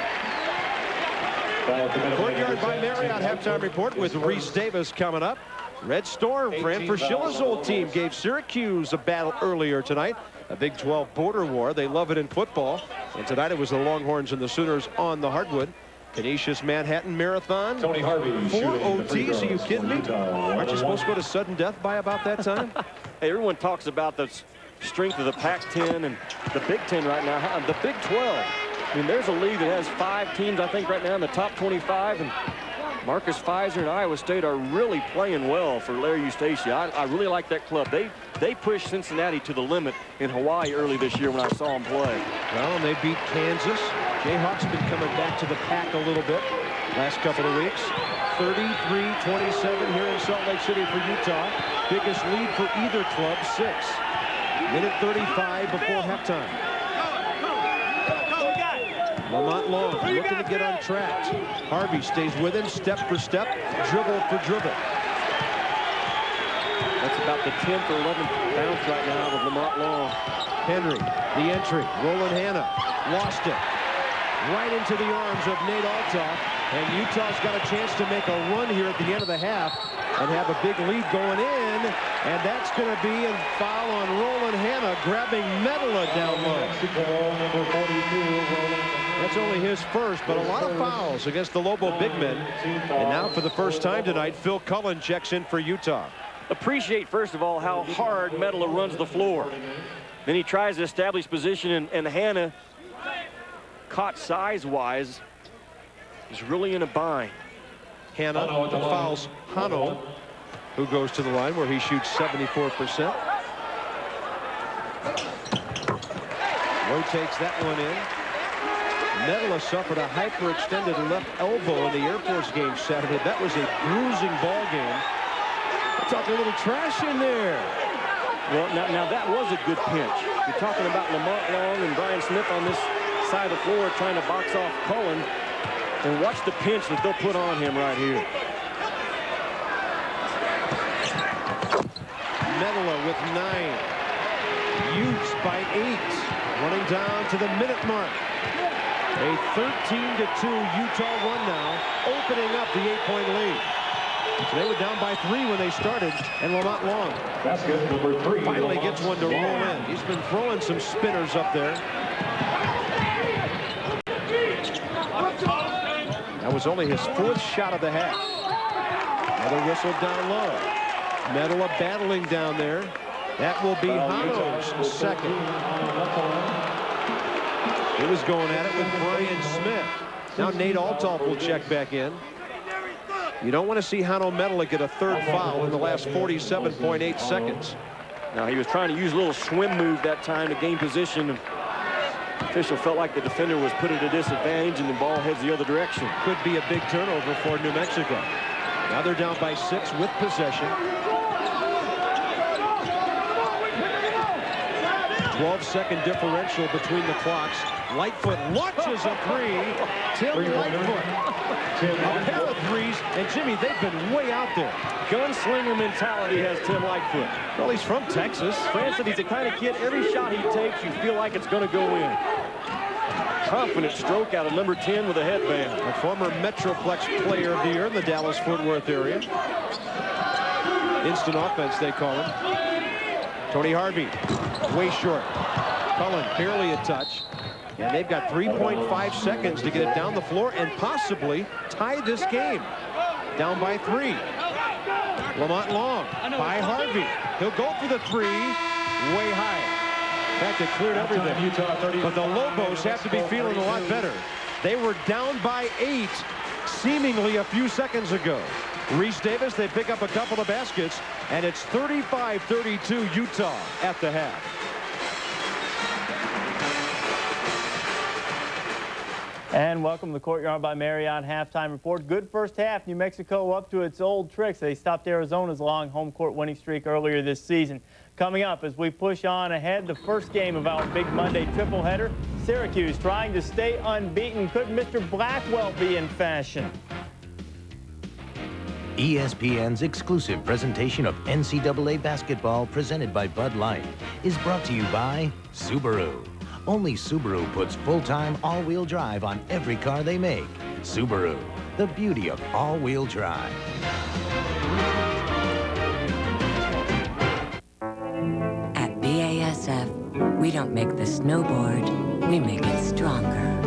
Courtyard by Marriott halftime report with Reese Davis coming up. Red Storm, Fran Fraschilla's old team, gave Syracuse a battle earlier tonight. A Big 12 border war. They love it in football. And tonight it was the Longhorns and the Sooners on the hardwood. Canisius Manhattan Marathon. Tony Harvey 4 OTs. Are you kidding me? Aren't you supposed to go to sudden death by about that time? Hey, everyone talks about the strength of the Pac-10 and the Big 10 right now. The Big 12. I mean, there's a league that has 5 teams, I think, right now in the top 25. And Marcus Pfizer and Iowa State are really playing well for Larry Eustacia. I really like that club. They pushed Cincinnati to the limit in Hawaii early this year when I saw them play. Well, and they beat Kansas. Jayhawks been coming back to the pack a little bit last couple of weeks. 33-27 here in Salt Lake City for Utah. Biggest lead for either club, 6. Minute 35 before halftime. Lamont Long looking to get on track. Harvey stays with him step for step, dribble for dribble. That's about the 10th or 11th bounce right now of Lamont Long. Henry, the entry. Roland Hanna lost it. Right into the arms of Nate Altoff. And Utah's got a chance to make a run here at the end of the half and have a big lead going in. And that's going to be a foul on Roland Hanna, grabbing Medela down low. That's only his first, but a lot of fouls against the Lobo big men. And now for the first time tonight, Phil Cullen checks in for Utah. Appreciate, first of all, how hard Medela runs the floor. Then he tries to establish position, and Hanna, caught size-wise, is really in a bind. Hanna fouls Hano, who goes to the line where he shoots 74%. Rotates that one in. Medela suffered a hyperextended left elbow in the Air Force game Saturday. That was a bruising ball game. Talk a little trash in there. Well, now that was a good pinch. You're talking about Lamont Long and Brian Smith on this side of the floor trying to box off Cullen. And watch the pinch that they'll put on him right here. Medela with 9. Utes by 8. Running down to the minute mark. A 13-2 Utah run now, opening up the 8-point lead. So they were down by 3 when they started, and Lamont Long finally gets one to roll in. He's been throwing some spinners up there. That was only his 4th shot of the half. Another whistle down low. Medela battling down there. That will be Hano's second. He was going at it with Brian Smith. Now Nate Altoff will check back in. You don't want to see Hano Medela get a 3rd foul in the last 47.8 seconds. Now he was trying to use a little swim move that time to gain position. The official felt like the defender was put at a disadvantage and the ball heads the other direction. Could be a big turnover for New Mexico. Now they're down by 6 with possession. 12-second differential between the clocks. Lightfoot launches a 3. Tim Lightfoot. A pair of threes, and Jimmy, they've been way out there. Gunslinger mentality has Tim Lightfoot. Well, he's from Texas. Fran said he's the kind of kid, every shot he takes, you feel like it's going to go in. Confident stroke out of number 10 with a headband. A former Metroplex Player of the Year in the Dallas-Fort Worth area. Instant offense, they call him. Tony Harvey, way short. Cullen, barely a touch. And they've got 3.5 seconds to get it down the floor and possibly tie this game. Down by 3. Lamont Long by Harvey. He'll go for the 3. Way high. In fact, it cleared everything. But the Lobos have to be feeling a lot better. They were down by 8 seemingly a few seconds ago. Reese Davis, they pick up a couple of baskets, and it's 35-32 Utah at the half. And welcome to the Courtyard by Marriott halftime report. Good first half. New Mexico up to its old tricks. They stopped Arizona's long home court winning streak earlier this season. Coming up as we push on ahead, the first game of our big Monday triple header. Syracuse trying to stay unbeaten. Could Mr. Blackwell be in fashion? ESPN's exclusive presentation of NCAA basketball presented by Bud Light is brought to you by Subaru. Only Subaru puts full-time all-wheel drive on every car they make. Subaru, the beauty of all-wheel drive. At BASF, we don't make the snowboard, we make it stronger.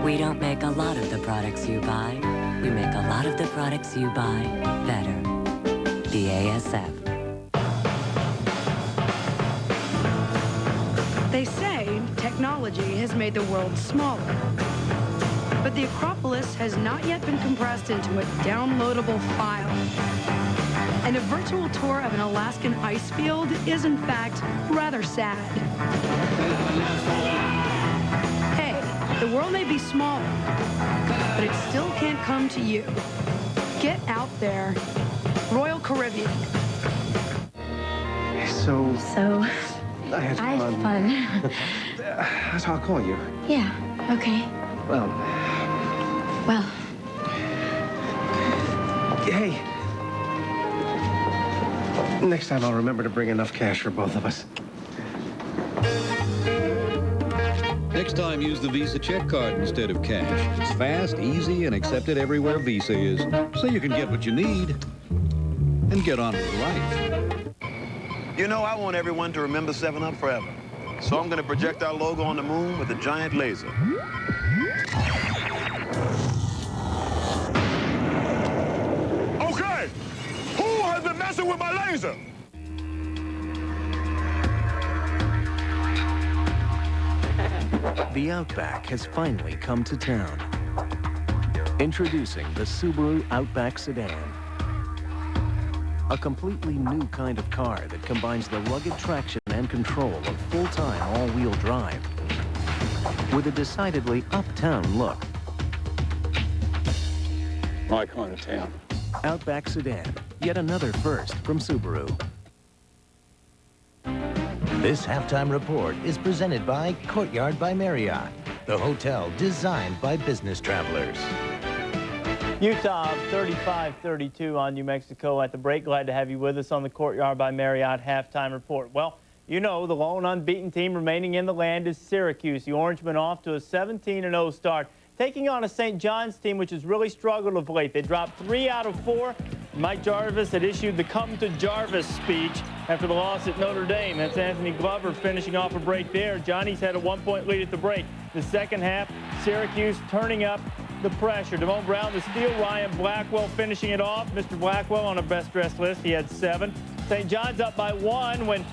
We don't make a lot of the products you buy, we make a lot of the products you buy better. BASF. They say technology has made the world smaller. But the Acropolis has not yet been compressed into a downloadable file. And a virtual tour of an Alaskan ice field is, in fact, rather sad. Hey, the world may be smaller, but it still can't come to you. Get out there. Royal Caribbean. So... I had fun. That's how I'll call you. Yeah, Okay. Well, Well, hey. Next time I'll remember to bring enough cash for both of us. Next time, use the Visa check card instead of cash. It's fast, easy, and accepted everywhere Visa is, so you can get what you need and get on with life. You know, I want everyone to remember 7-Up forever. So I'm going to project our logo on the moon with a giant laser. Okay, who has been messing with my laser? The Outback has finally come to town. Introducing the Subaru Outback Sedan. A completely new kind of car that combines the rugged traction and control of full-time all-wheel drive with a decidedly uptown look. My kind of town. Outback Sedan, yet another first from Subaru. This halftime report is presented by Courtyard by Marriott, the hotel designed by business travelers. Utah 35-32 on New Mexico at the break. Glad to have you with us on the Courtyard by Marriott halftime report. Well, you know, the lone unbeaten team remaining in the land is Syracuse. The Orangemen off to a 17-0 start, taking on a St. John's team which has really struggled of late. They dropped 3 out of 4. Mike Jarvis had issued the "Come to Jarvis" speech after the loss at Notre Dame. That's Anthony Glover finishing off a break there. Johnny's had a 1-point lead at the break. The second half, Syracuse turning up the pressure. Damone Brown the steal, Ryan Blackwell finishing it off. Mr. Blackwell on a best dressed list, he had 7. St. John's up by 1 when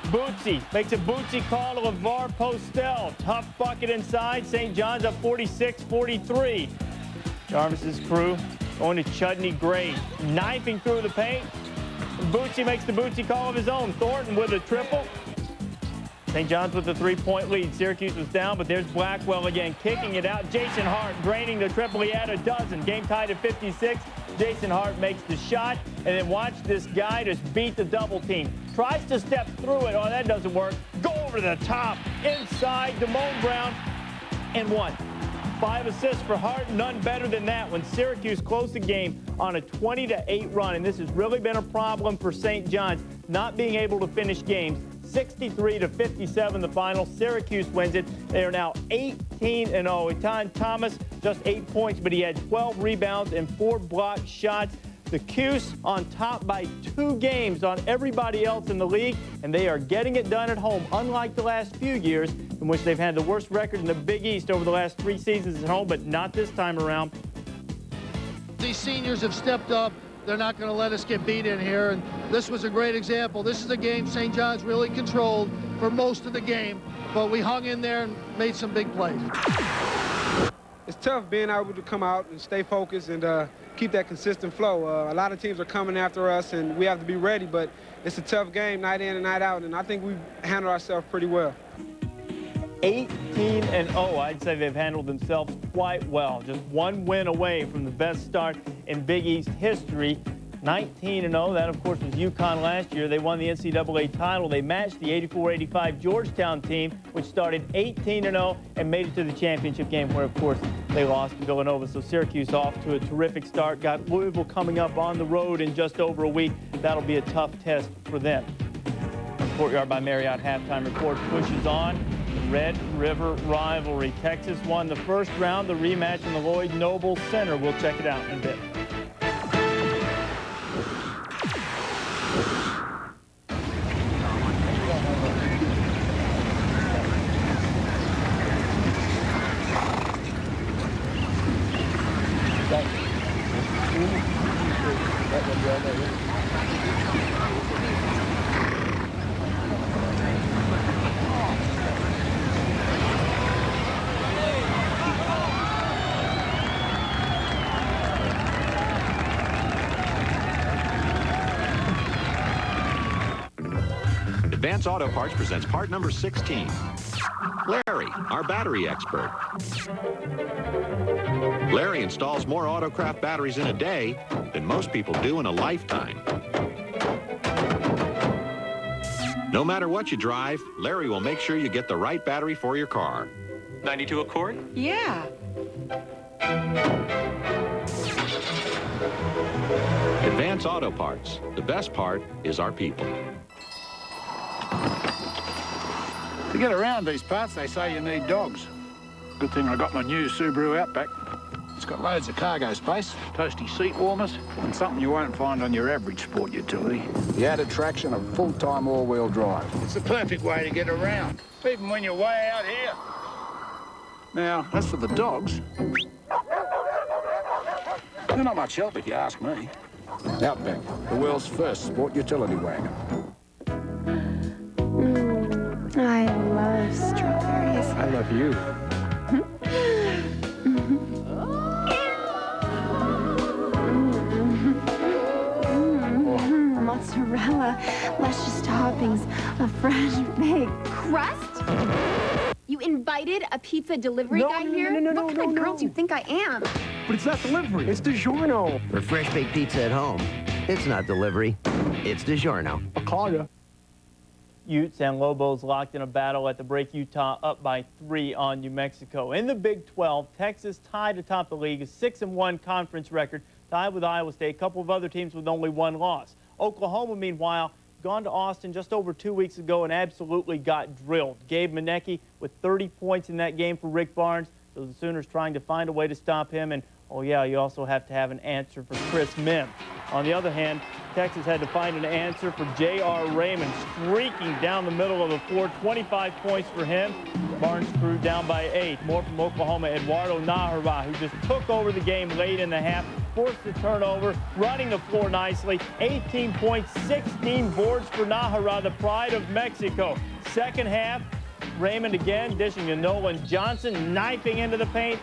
Bootsy makes a Bootsy call to LeVar Postel. Tough bucket inside. St. John's up 46-43. Jarvis's crew going to Chudney Gray, knifing through the paint. Bootsy makes the Bootsy call of his own. Thornton with a triple. St. John's with a 3-point lead. Syracuse was down, but there's Blackwell again, kicking it out. Jason Hart draining the triple. He had a dozen. Game tied at 56. Jason Hart makes the shot, and then watch this guy just beat the double team. Tries to step through it. Oh, that doesn't work. Go over the top. Inside, Damone Brown, and 1. 5 assists for Hart, none better than that when Syracuse closed the game on a 20-8 run. And this has really been a problem for St. John's, not being able to finish games. 63-57 the final. Syracuse wins it. They are now 18-0. Etan Thomas, just 8 points, but he had 12 rebounds and 4 blocked shots. The Cuse on top by 2 games on everybody else in the league, and they are getting it done at home, unlike the last few years in which they've had the worst record in the Big East over the last 3 seasons at home, but not this time around. These seniors have stepped up. They're not going to let us get beat in here, and this was a great example. This is a game St. John's really controlled for most of the game, but we hung in there and made some big plays. It's tough being able to come out and stay focused and keep that consistent flow. A lot of teams are coming after us, and we have to be ready, but it's a tough game night in and night out, and I think we've handled ourselves pretty well. 18-0. I'd say they've handled themselves quite well. Just 1 win away from the best start in Big East history. 19-0. That, of course, was UConn last year. They won the NCAA title. They matched the 84-85 Georgetown team, which started 18-0 and made it to the championship game where, of course, they lost to Villanova. So Syracuse off to a terrific start. Got Louisville coming up on the road in just over a week. That'll be a tough test for them. Courtyard by Marriott halftime report pushes on. The Red River rivalry. Texas won the first round, the rematch in the Lloyd Noble Center. We'll check it out in a bit. Advance Auto Parts presents part number 16. Larry, our battery expert. Larry installs more Autocraft batteries in a day than most people do in a lifetime. No matter what you drive, Larry will make sure you get the right battery for your car. 92 a quart? Yeah. Advance Auto Parts. The best part is our people. To get around these parts, they say you need dogs. Good thing I got my new Subaru Outback. It's got loads of cargo space, toasty seat warmers, and something you won't find on your average sport utility. The added traction of full-time all-wheel drive. It's the perfect way to get around, even when you're way out here. Now, as for the dogs, they're not much help if you ask me. Outback, the world's first sport utility wagon. I love strawberries. I love you. Mozzarella, luscious toppings, a fresh baked crust. You invited a pizza delivery guy here? What kind of girl do you think I am? But it's not delivery. It's DiGiorno. For fresh baked pizza at home, it's not delivery. It's DiGiorno. I'll call you. Utes and Lobos locked in a battle at the break. Utah up by 3 on New Mexico. In the Big 12, Texas tied atop the league, a 6-1 conference record, tied with Iowa State, a couple of other teams with only 1 loss. Oklahoma, meanwhile, gone to Austin just over 2 weeks ago and absolutely got drilled. Gabe Manecki with 30 points in that game for Rick Barnes. So the Sooners trying to find a way to stop him. And, oh, yeah, you also have to have an answer for Chris Mims. On the other hand, Texas had to find an answer for J.R. Raymond, streaking down the middle of the floor. 25 points for him. Barnes crew down by 8. More from Oklahoma, Eduardo Nájera, who just took over the game late in the half, forced the turnover, running the floor nicely. 18 points, 16 boards for Nájera, the pride of Mexico. Second half, Raymond again dishing to Nolan Johnson, knifing into the paint.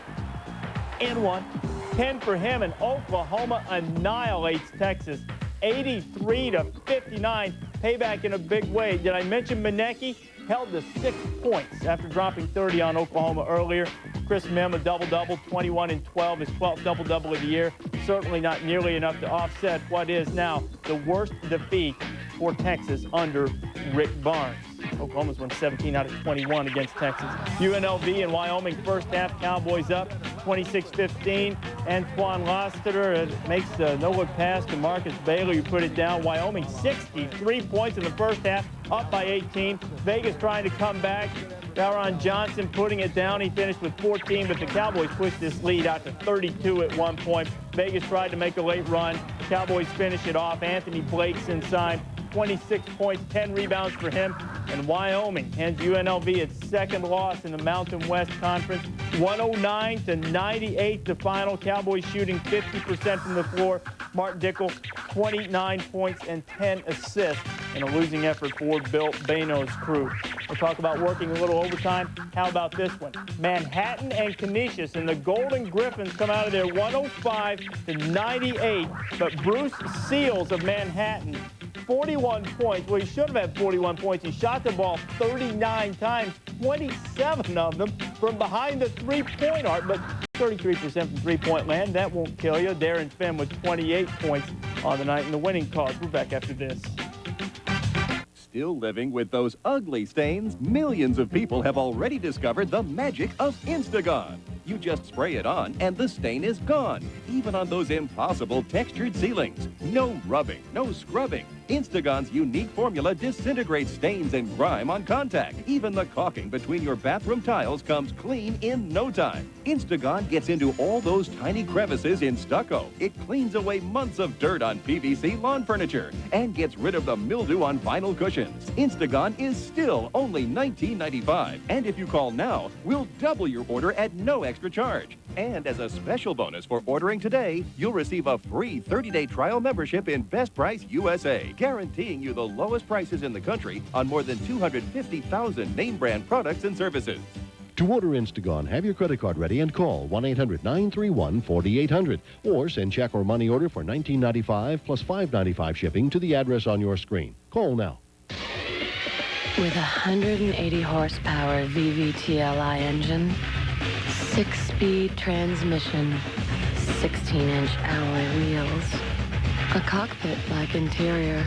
And 1. 10 for him, and Oklahoma annihilates Texas. 83-59. Payback in a big way. Did I mention Manecki? Held to 6 points after dropping 30 on Oklahoma earlier. Chris Mims, a double-double, 21 and 12, his 12th double-double of the year. Certainly not nearly enough to offset what is now the worst defeat for Texas under Rick Barnes. Oklahoma's won 17 out of 21 against Texas. UNLV and Wyoming first half, Cowboys up 26-15. Antoine Lassiter makes the no-look pass to Marcus Bailey, who put it down. Wyoming 63 points in the first half, up by 18. Vegas trying to come back. Daron Johnson putting it down. He finished with 14, but the Cowboys pushed this lead out to 32 at one point. Vegas tried to make a late run. Cowboys finish it off. Anthony Blake's inside. 26 points, 10 rebounds for him. And Wyoming hands UNLV its second loss in the Mountain West Conference. 109-98 the final. Cowboys shooting 50% from the floor. Mark Dickel, 29 points and 10 assists in a losing effort for Bill Bano's crew. We'll talk about working a little overtime. How about this one? Manhattan and Canisius and the Golden Griffins come out of there 105-98. But Bruce Seals of Manhattan, 41 points. Well, he should have had 41 points. He shot the ball 39 times, 27 of them from behind the three-point arc, but 33% from three-point land. That won't kill you. Darren Finn with 28 points on the night in the winning cause. We're back after this. Still living with those ugly stains? Millions of people have already discovered the magic of Instagon. You just spray it on and the stain is gone, even on those impossible textured ceilings. No rubbing, no scrubbing. Instagon's unique formula disintegrates stains and grime on contact. Even the caulking between your bathroom tiles comes clean in no time. Instagon gets into all those tiny crevices in stucco. It cleans away months of dirt on PVC lawn furniture and gets rid of the mildew on vinyl cushions. Instagon is still only $19.95. And if you call now, we'll double your order at no extra charge. And as a special bonus for ordering today, you'll receive a free 30-day trial membership in Best Price USA, guaranteeing you the lowest prices in the country on more than 250,000 name brand products and services. To order Instagon, have your credit card ready and call 1-800-931-4800 or send check or money order for $19.95 plus $5.95 shipping to the address on your screen. Call now. With a 180 horsepower VVTLI engine, 6-speed transmission, 16-inch alloy wheels, a cockpit-like interior,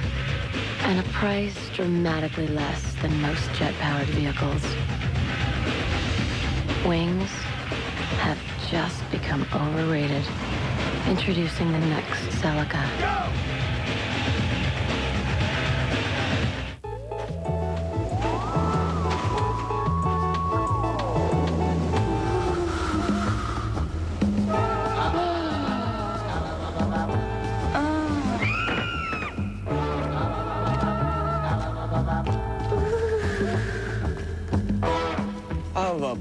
and a price dramatically less than most jet-powered vehicles. Wings have just become overrated. Introducing the next Celica. Go!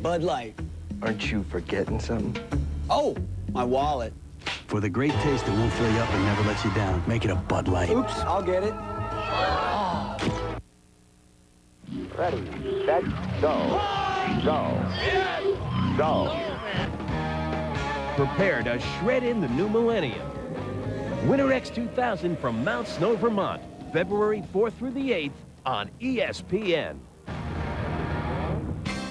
Bud Light. Aren't you forgetting something? Oh, my wallet. For the great taste that won't fill you up and never lets you down, make it a Bud Light. Oops, I'll get it. Ready, set, go. Go. Go. Prepare to shred in the new millennium. Winter X 2000 from Mount Snow, Vermont, February 4th through the 8th on ESPN.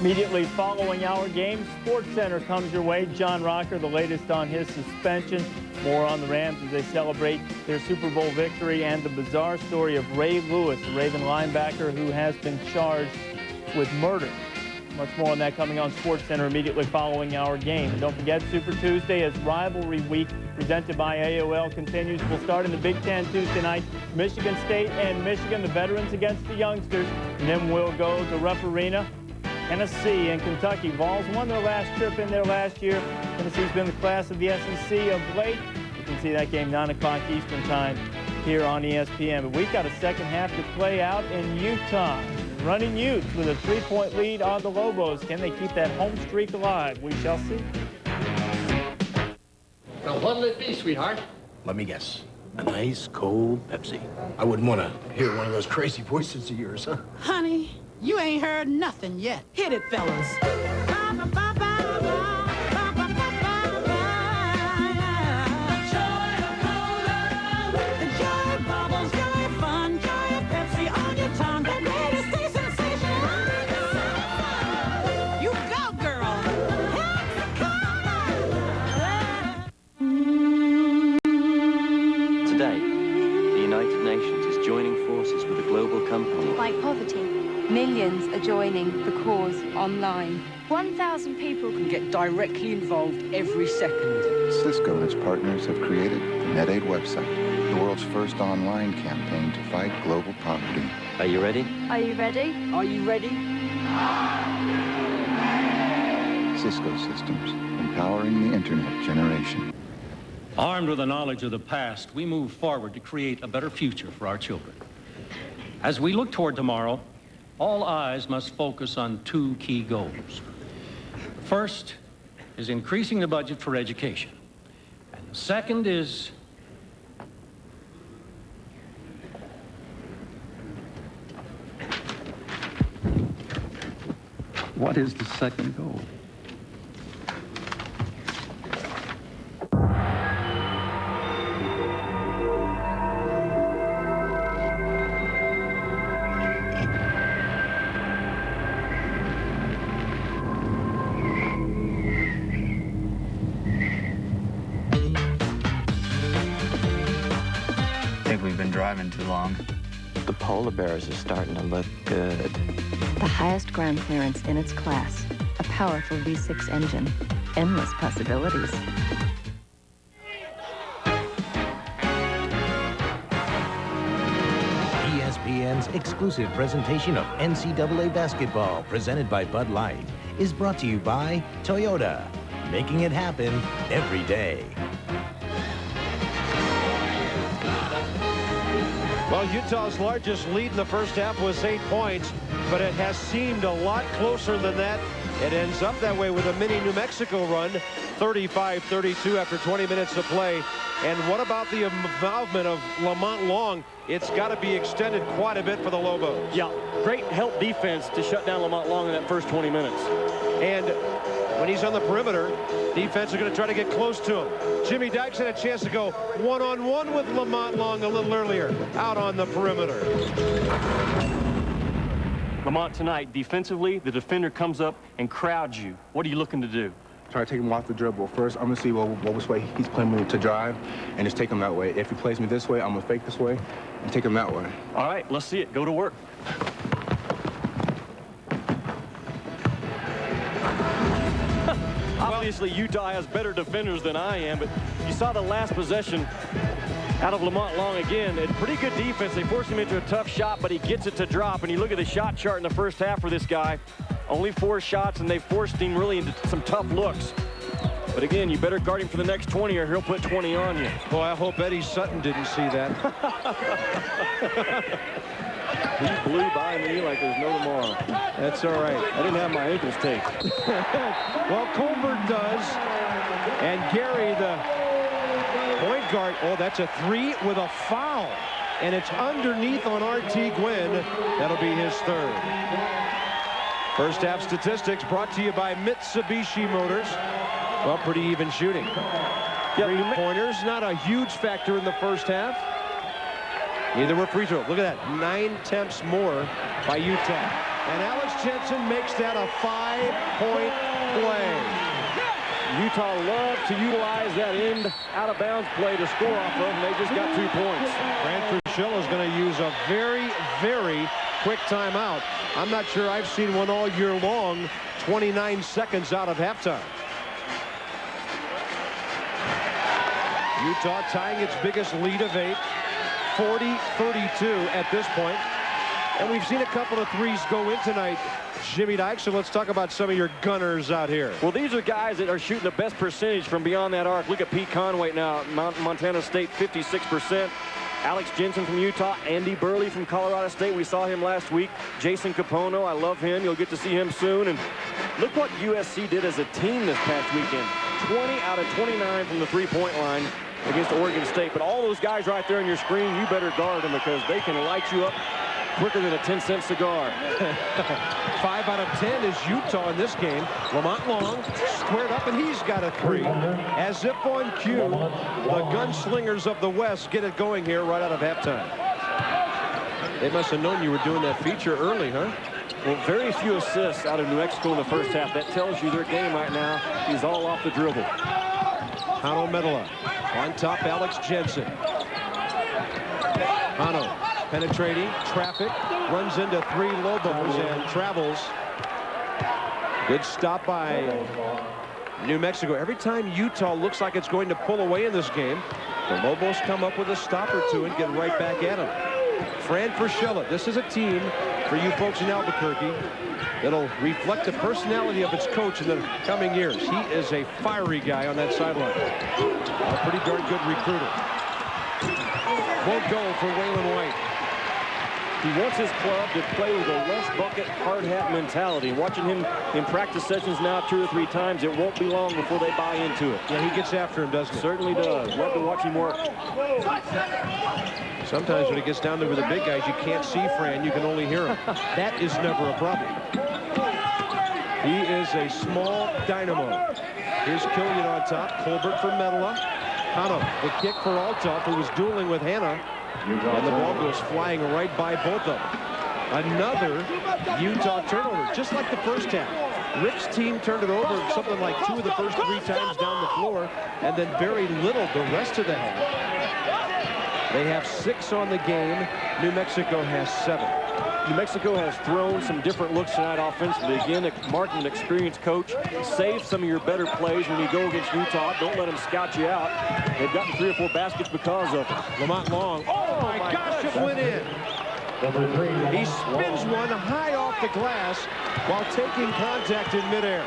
Immediately following our game, Sports Center comes your way. John Rocker, the latest on his suspension. More on the Rams as they celebrate their Super Bowl victory, and the bizarre story of Ray Lewis, the Raven linebacker who has been charged with murder. Much more on that coming on Sports Center immediately following our game. And don't forget, Super Tuesday as Rivalry Week presented by AOL continues. We'll start in the Big Ten Tuesday night. Michigan State and Michigan, the veterans against the youngsters. And then we'll go to Rupp Arena. Tennessee and Kentucky. Vols won their last trip in there last year. Tennessee's been the class of the SEC of late. You can see that game 9 o'clock Eastern time here on ESPN. But we've got a second half to play out in Utah. Running Utes with a 3-point lead on the Lobos. Can they keep that home streak alive? We shall see. Now, what'll it be, sweetheart? Let me guess. A nice, cold Pepsi. I wouldn't want to hear one of those crazy voices of yours, huh? Honey, you ain't heard nothing yet. Hit it, fellas. Like poverty, millions are joining the cause online. 1,000 people can get directly involved every second. Cisco and its partners have created the NetAid website, the world's first online campaign to fight global poverty. Are you ready? Are you ready? Are you ready? Cisco Systems, empowering the internet generation. Armed with the knowledge of the past, we move forward to create a better future for our children. As we look toward tomorrow, all eyes must focus on two key goals. First is increasing the budget for education. And the second is what is the second goal? Driving too long. The polar bears are starting to look good. The highest ground clearance in its class. A powerful V6 engine. Endless possibilities. ESPN's exclusive presentation of NCAA basketball, presented by Bud Light, is brought to you by Toyota, making it happen every day. Well, Utah's largest lead in the first half was 8 points, but it has seemed a lot closer than that. It ends up that way with a mini New Mexico run, 35-32 after 20 minutes to play. And what about the involvement of Lamont Long? It's got to be extended quite a bit for the Lobos. Yeah, great help defense to shut down Lamont Long in that first 20 minutes. And when he's on the perimeter, defense are going to try to get close to him. Jimmy Dykes had a chance to go one-on-one with Lamont Long a little earlier, out on the perimeter. Lamont, tonight, defensively, the defender comes up and crowds you. What are you looking to do? Try to take him off the dribble. First, I'm going to see which way he's playing me to drive and just take him that way. If he plays me this way, I'm going to fake this way and take him that way. All right, let's see it. Go to work. obviously Utah has better defenders than I am, but you saw the last possession out of Lamont Long again. A pretty good defense. They forced him into a tough shot, but he gets it to drop. And you look at the shot chart in the first half for this guy. Only 4 shots, and they forced him really into some tough looks. But again, you better guard him for the next 20 or he'll put 20 on you. Well, I hope Eddie Sutton didn't see that. He blew by me like there's no tomorrow. That's all right. I didn't have my ankles taped. Well, Colbert does. And Gary, the point guard, oh, that's a 3 with a foul. And it's underneath on R.T. Gwynn. That'll be his 3rd. First half statistics brought to you by Mitsubishi Motors. Well, pretty even shooting. 3-pointers, not a huge factor in the first half. Neither were free throws. Look at that, 9 attempts more by Utah. And Alex Jensen makes that a 5-point play. Utah loved to utilize that end out-of-bounds play to score off of, and they just got 2 points. Fran Fraschilla is going to use a very, very quick timeout. I'm not sure I've seen one all year long. 29 seconds out of halftime. Utah tying its biggest lead of 8. 40-32 at this point. And we've seen a couple of threes go in tonight, Jimmy Dykes, so let's talk about some of your gunners out here. Well, these are guys that are shooting the best percentage from beyond that arc. Look at Pete Conway now, Montana State, 56%. Alex Jensen from Utah, Andy Burley from Colorado State. We saw him last week. Jason Capono, I love him. You'll get to see him soon. And look what USC did as a team this past weekend. 20 out of 29 from the three-point line against Oregon State. But all those guys right there on your screen, you better guard them because they can light you up quicker than a 10-cent cigar. 5 out of 10 is Utah in this game. Lamont Long squared up, and he's got a 3. As if on cue, the gunslingers of the West get it going here right out of halftime. They must have known you were doing that feature early, huh? Well, very few assists out of New Mexico in the first half. That tells you their game right now is all off the dribble. Hano Medela on top, Alex Jensen. Hano penetrating, traffic, runs into 3 Lobos and travels. Good stop by New Mexico. Every time Utah looks like it's going to pull away in this game, the Lobos come up with a stop or 2 and get right back at him. Fran Fraschilla, this is a team for you folks in Albuquerque that'll reflect the personality of its coach in the coming years. He is a fiery guy on that sideline. A pretty darn good recruiter. Won't go for Waylon White. He wants his club to play with a less bucket, hard hat mentality. Watching him in practice sessions now 2 or 3 times, it won't be long before they buy into it. Yeah, he gets after him, doesn't he? Certainly does. Love to watch him work. Sometimes when it gets down to the big guys, you can't see Fran, you can only hear him. That is never a problem. He is a small dynamo. Here's Killian on top, Colbert for Medela. Hano, the kick for Althoff, who was dueling with Hannah. And the ball goes flying right by both of them. Another Utah turnover, just like the first half. Rick's team turned it over something like 2 of the first 3 times down the floor, and then very little the rest of the half. They have 6 on the game. New Mexico has 7. New Mexico has thrown some different looks tonight offensively. Again, Martin, an experienced coach, save some of your better plays when you go against Utah. Don't let them scout you out. They've gotten 3 or 4 baskets because of it. Lamont Long. Oh, my gosh, it went in. He spins one high off the glass while taking contact in midair.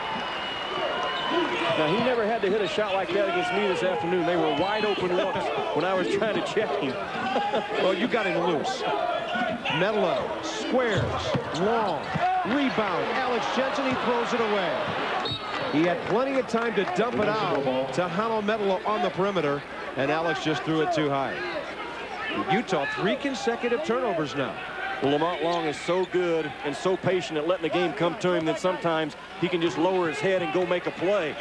Now, he never had to hit a shot like that against me this afternoon. They were wide open looks when I was trying to check him. Well, you got him loose. Medela squares, Long, rebound. Alex Jensen, he throws it away. He had plenty of time to dump it out to Hano Medela on the perimeter, and Alex just threw it too high. Utah, 3 consecutive turnovers now. Well, Lamont Long is so good and so patient at letting the game come to him that sometimes he can just lower his head and go make a play.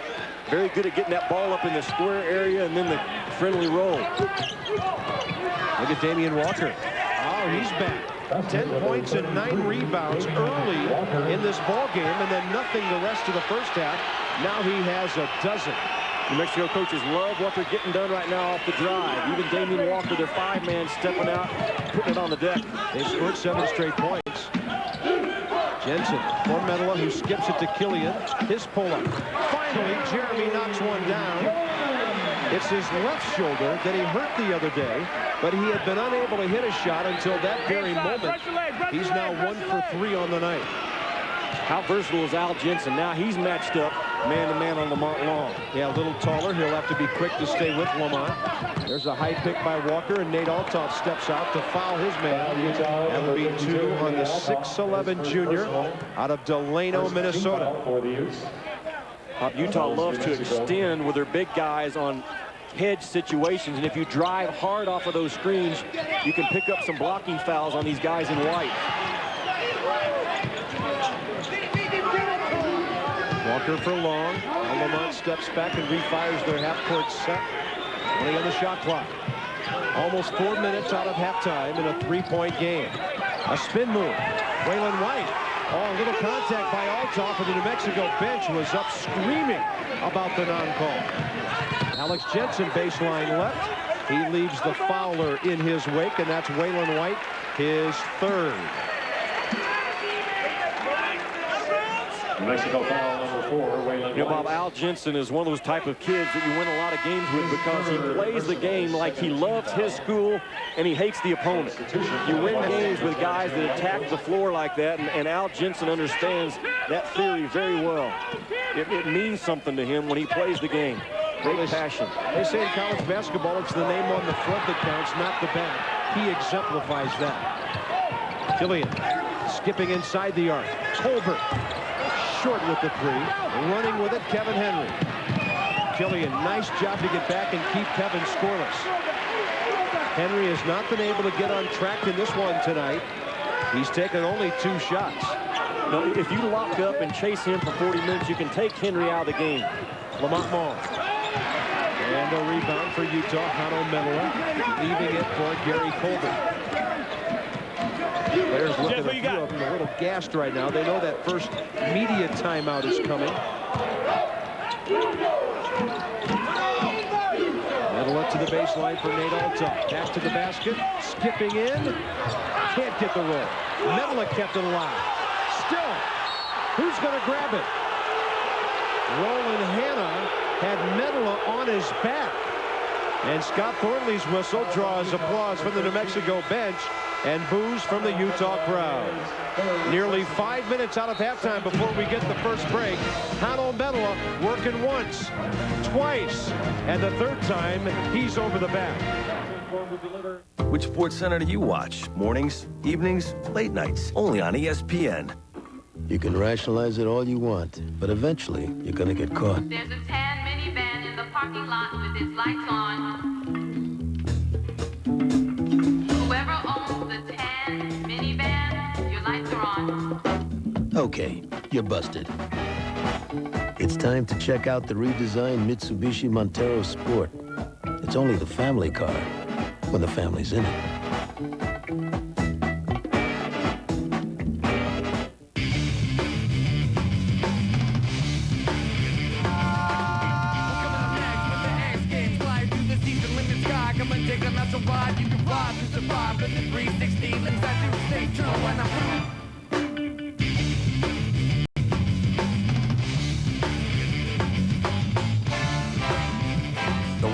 Very good at getting that ball up in the square area and then the friendly roll. Look at Damian Walker. Oh, he's back. 10 points and 9 rebounds early in this ball game, and then nothing the rest of the first half. Now he has a dozen. New Mexico coaches love what they're getting done right now off the drive. Even Damian Walker, their 5-man, stepping out, putting it on the deck. They scored 7 straight points. Jensen for Medela, who skips it to Killian. His pull-up. Fire finally, Jeremy knocks one down. It's his left shoulder that he hurt the other day, but he had been unable to hit a shot until that very moment. He's now 1 for 3 on the night. How versatile is Al Jensen? Now he's matched up man-to-man on Lamont Long. Yeah, a little taller. He'll have to be quick to stay with Lamont. There's a high pick by Walker, and Nate Althoff steps out to foul his man. That will be 2 on the 6'11 junior out of Delano, Minnesota. Utah loves to extend with their big guys on hedge situations, and if you drive hard off of those screens, you can pick up some blocking fouls on these guys in white. Walker for Long. Lamont steps back and refires their half-court set. Only on the shot clock. Almost 4 minutes out of halftime in a 3-point game. A spin move. Waylon White. Oh, a little contact by Althoff, and the New Mexico bench was up screaming about the non-call. Alex Jensen baseline left. He leaves the fouler in his wake, and that's Waylon White, his 3rd. New Mexico foul number 4, Waylon. You know, Bob, Al Jensen is one of those type of kids that you win a lot of games with because he plays the game like he loves his school and he hates the opponent. You win games with guys that attack the floor like that, and Al Jensen understands that theory very well. It means something to him when he plays the game. Great passion. They say in college basketball, it's the name on the front that counts, not the back. He exemplifies that. Killian skipping inside the arc. Tolbert short with the 3. Running with it, Kevin Henry. Killian, nice job to get back and keep Kevin scoreless. Henry has not been able to get on track in this one tonight. He's taken only 2 shots. No, if you lock up and chase him for 40 minutes, you can take Henry out of the game. Lamont Long. And a rebound for Utah. Hano Menela leaving it for Gary Colbert. Players looking at a few of them a little gassed right now. They know that first media timeout is coming. Menela to the baseline for Nate Althoff. Back to the basket. Skipping in. Can't get the roll. Menela kept it alive. Still. Who's going to grab it? Roland Hanna had Menela on his back. And Scott Thornley's whistle draws applause from the New Mexico bench and boos from the Utah crowd. Nearly 5 minutes out of halftime before we get the first break. Hano Menela working once, twice, and the 3rd time he's over the back. Which Sports Center do you watch? Mornings, evenings, late nights? Only on ESPN. You can rationalize it all you want, but eventually you're gonna get caught. There's a tan minivan in the parking lot with its lights on. Whoever owns the tan minivan, your lights are on. Okay, you're busted. It's time to check out the redesigned Mitsubishi Montero Sport. It's only the family car when the family's in it.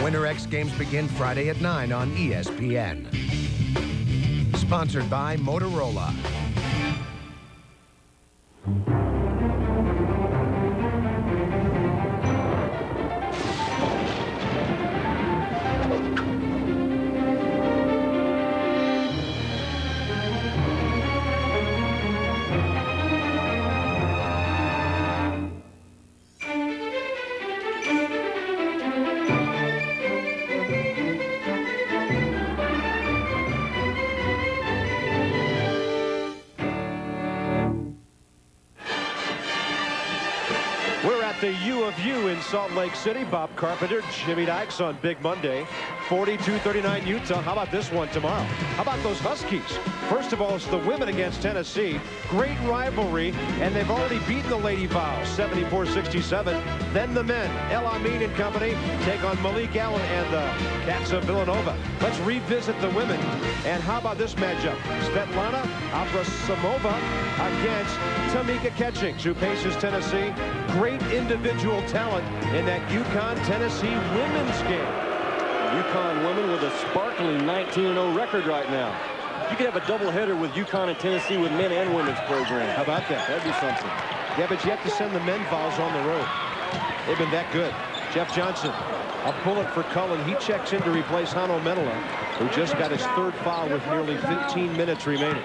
Winter X Games begin Friday at 9 on ESPN. Sponsored by Motorola. The U of U in Salt Lake City. Bob Carpenter, Jimmy Dykes on Big Monday. 42-39 Utah. How about this one tomorrow? How about those Huskies? First of all, it's the women against Tennessee. Great rivalry, and they've already beaten the Lady Vows, 74-67. Then the men, El Amin and company, take on Malik Allen and the Cats of Villanova. Let's revisit the women. And how about this matchup? Svetlana Abrasamova against Tamika Catchings, who faces Tennessee. great individual talent in that UConn-Tennessee women's game. UConn women with a sparkling 19-0 record right now. You could have a doubleheader with UConn and Tennessee with men and women's program. How about that? That'd be something. Yeah, but you have to send the men fouls on the road. They've been that good. Jeff Johnson, a bullet for Cullen. He checks in to replace Hano Menola, who just got his third foul with nearly 15 minutes remaining.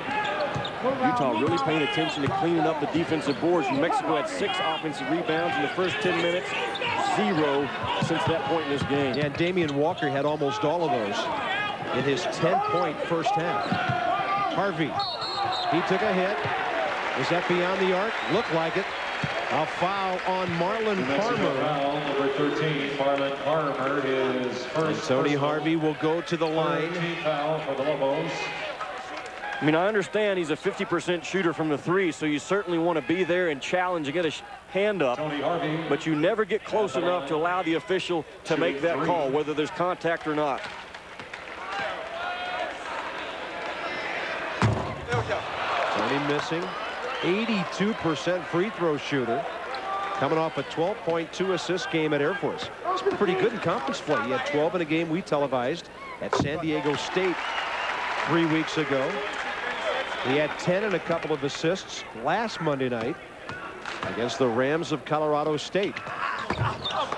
Utah really paying attention to cleaning up the defensive boards. New Mexico had 6 offensive rebounds in the first 10 minutes, 0 since that point in this game. Yeah, and Damian Walker had almost all of those in his 10-point first half. Harvey, he took a hit. Is that beyond the arc? Looked like it. A foul on Marlon Farmer. Foul, number 13, Marlon Farmer, his first. Tony Harvey will go to the line. Foul for the Lobos. I mean, I understand he's a 50% shooter from the 3, so you certainly want to be there and challenge and get a hand up. But you never get close enough to allow the official to make that call, whether there's contact or not. Tony missing. 82% free throw shooter. Coming off a 12.2 assist game at Air Force. He's been pretty good in conference play. He had 12 in a game we televised at San Diego State 3 weeks ago. He had 10 and a couple of assists last Monday night against the Rams of Colorado State.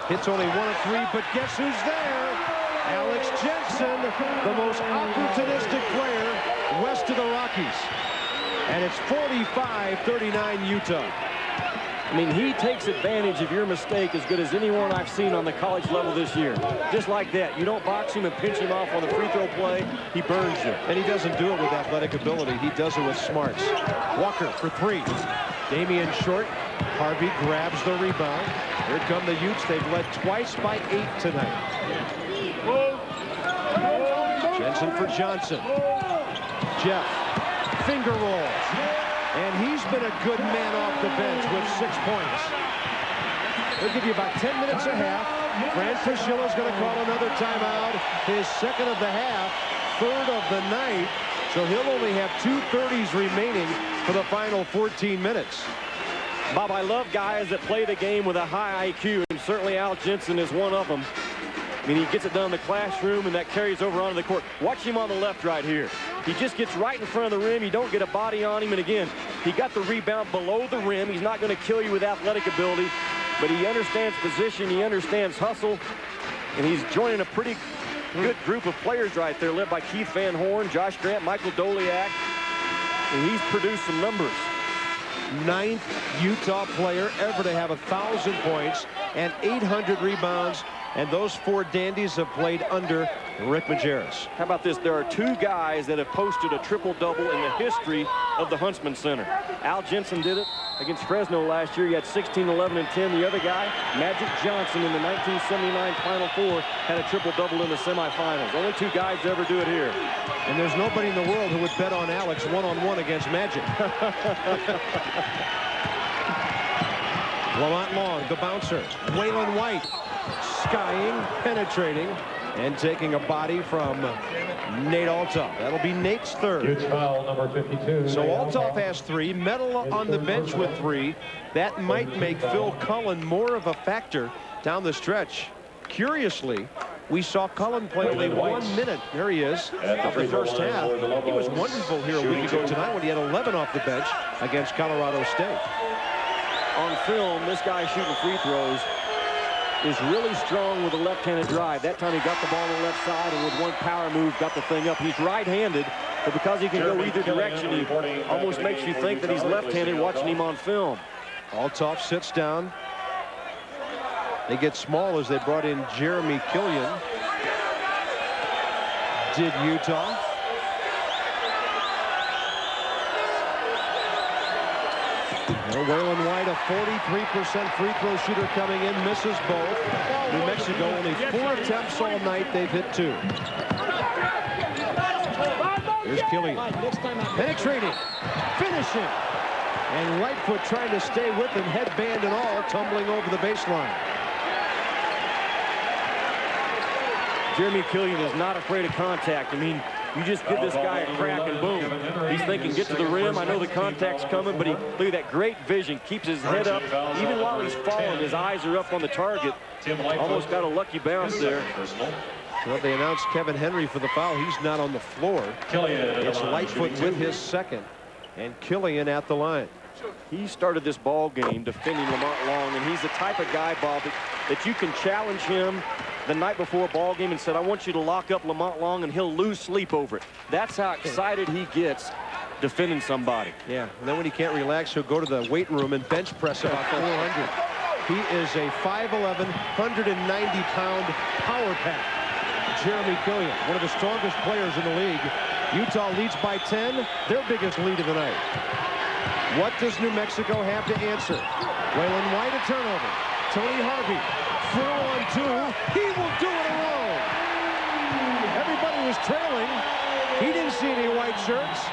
Hits only 1 of 3, but guess who's there? Alex Jensen, the most opportunistic player west of the Rockies. And it's 45-39 Utah. I mean, he takes advantage of your mistake as good as anyone I've seen on the college level this year. Just like that. You don't box him and pinch him off on the free throw play. He burns you. And he doesn't do it with athletic ability. He does it with smarts. Walker for 3. Damian short. Harvey grabs the rebound. Here come the Utes. They've led twice by 8 tonight. Jensen for Johnson. Jeff. Finger rolls. And he's been a good man off the bench with 6 points. They'll give you about 10 minutes a half. Fran Fraschiller's going to call another timeout. His second of the half, third of the night. So he'll only have 2 30s remaining for the final 14 minutes. Bob, I love guys that play the game with a high IQ, and certainly Al Jensen is one of them. I mean, he gets it done in the classroom, and that carries over onto the court. Watch him on the left right here. He just gets right in front of the rim. You don't get a body on him. And again, he got the rebound below the rim. He's not going to kill you with athletic ability, but he understands position. He understands hustle, and he's joining a pretty good group of players right there, led by Keith Van Horn, Josh Grant, Michael Doliak, and he's produced some numbers. 9th Utah player ever to have 1,000 points and 800 rebounds. And those 4 dandies have played under Rick Majerus. How about this? There are 2 guys that have posted a triple-double in the history of the Huntsman Center. Al Jensen did it against Fresno last year. He had 16, 11, and 10. The other guy, Magic Johnson, in the 1979 Final Four, had a triple-double in the semifinals. Only 2 guys to ever do it here. And there's nobody in the world who would bet on Alex one-on-one against Magic. Lamont Long, the bouncer. Waylon White. Skying, penetrating, and taking a body from Nate Althoff. That'll be Nate's third. Utes foul number 52. So Althoff has 3. Menola on the bench with 3. That might make Phil Cullen more of a factor down the stretch. Curiously, we saw Cullen play only 1 minute. There he is of the first half. He was wonderful here a week ago tonight when he had 11 off the bench against Colorado State. On film, this guy shooting free throws is really strong with a left-handed drive. That time he got the ball on the left side and with one power move got the thing up. He's right-handed, but because he can go either direction, he almost makes you think that he's left-handed watching him on film. Althoff sits down. They get small as they brought in Jeremy Killian. Did Utah. Well, Waylon White, a 43% free throw shooter coming in, misses both. New Mexico only 4 attempts all night. They've hit 2. Here's Killian. Penetrating. Finishing. And right foot trying to stay with him, headband and all, tumbling over the baseline. Jeremy Killian is not afraid of contact. I mean, You just give this guy a crack and boom. He's thinking, get to the rim. I know the contact's coming, but look at that great vision. Keeps his head up. Even while he's falling, his eyes are up on the target. Almost got a lucky bounce there. Well, they announced Kevin Henry for the foul. He's not on the floor. It's Lightfoot with his second. And Killian at the line. He started this ball game defending Lamont Long, and he's the type of guy, Bob, that you can challenge him the night before a ball game and said, I want you to lock up Lamont Long, and he'll lose sleep over it. That's how excited he gets defending somebody. Yeah, and then when he can't relax, he'll go to the weight room and bench press about 400. He is a 5'11", 190-pound power pack. Jeremy Killian, one of the strongest players in the league. Utah leads by 10, their biggest lead of the night. What does New Mexico have to answer? Waylon White a turnover. Tony Harvey, 4-on-2. He will do it alone. Everybody was trailing. He didn't see any white shirts.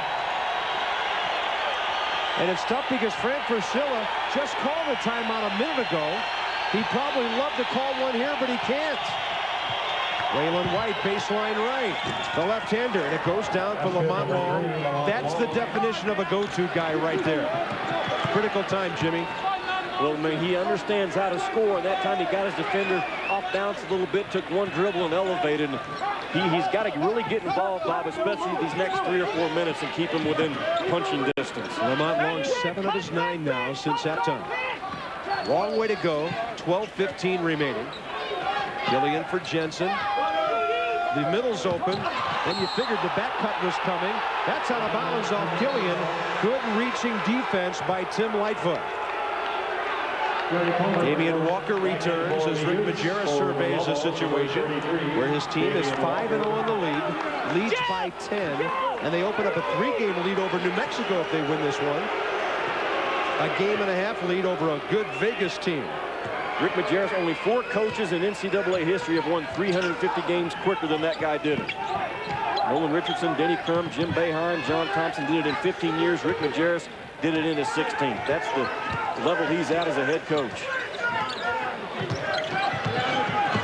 And it's tough because Frank Fraschilla just called a timeout a minute ago. He'd probably love to call one here, but he can't. Waylon White, baseline right. The left-hander, and it goes down for Lamont Long. That's the definition of a go-to guy right there. Critical time, Jimmy. Well, I mean, he understands how to score, and that time he got his defender off balance a little bit, took one dribble and elevated. He's got to really get involved, Bob, especially these next 3 or 4 minutes, and keep him within punching distance. Lamont Long, 7 of his 9 now since that time. Long way to go, 12:15 remaining. Killian for Jensen. The middle's open, and you figured the back cut was coming. That's out of bounds off Killian. Good reaching defense by Tim Lightfoot. Damian Walker returns as Rick Majerus surveys the situation where his team is 5-0 in the league, leads by 10, and they open up a 3-game lead over New Mexico if they win this one. A game-and-a-half lead over a good Vegas team. Rick Majerus, only 4 coaches in NCAA history have won 350 games quicker than that guy did it. Nolan Richardson, Denny Crum, Jim Boeheim, John Thompson did it in 15 years. Rick Majerus did it in his 16th. That's the level he's at as a head coach.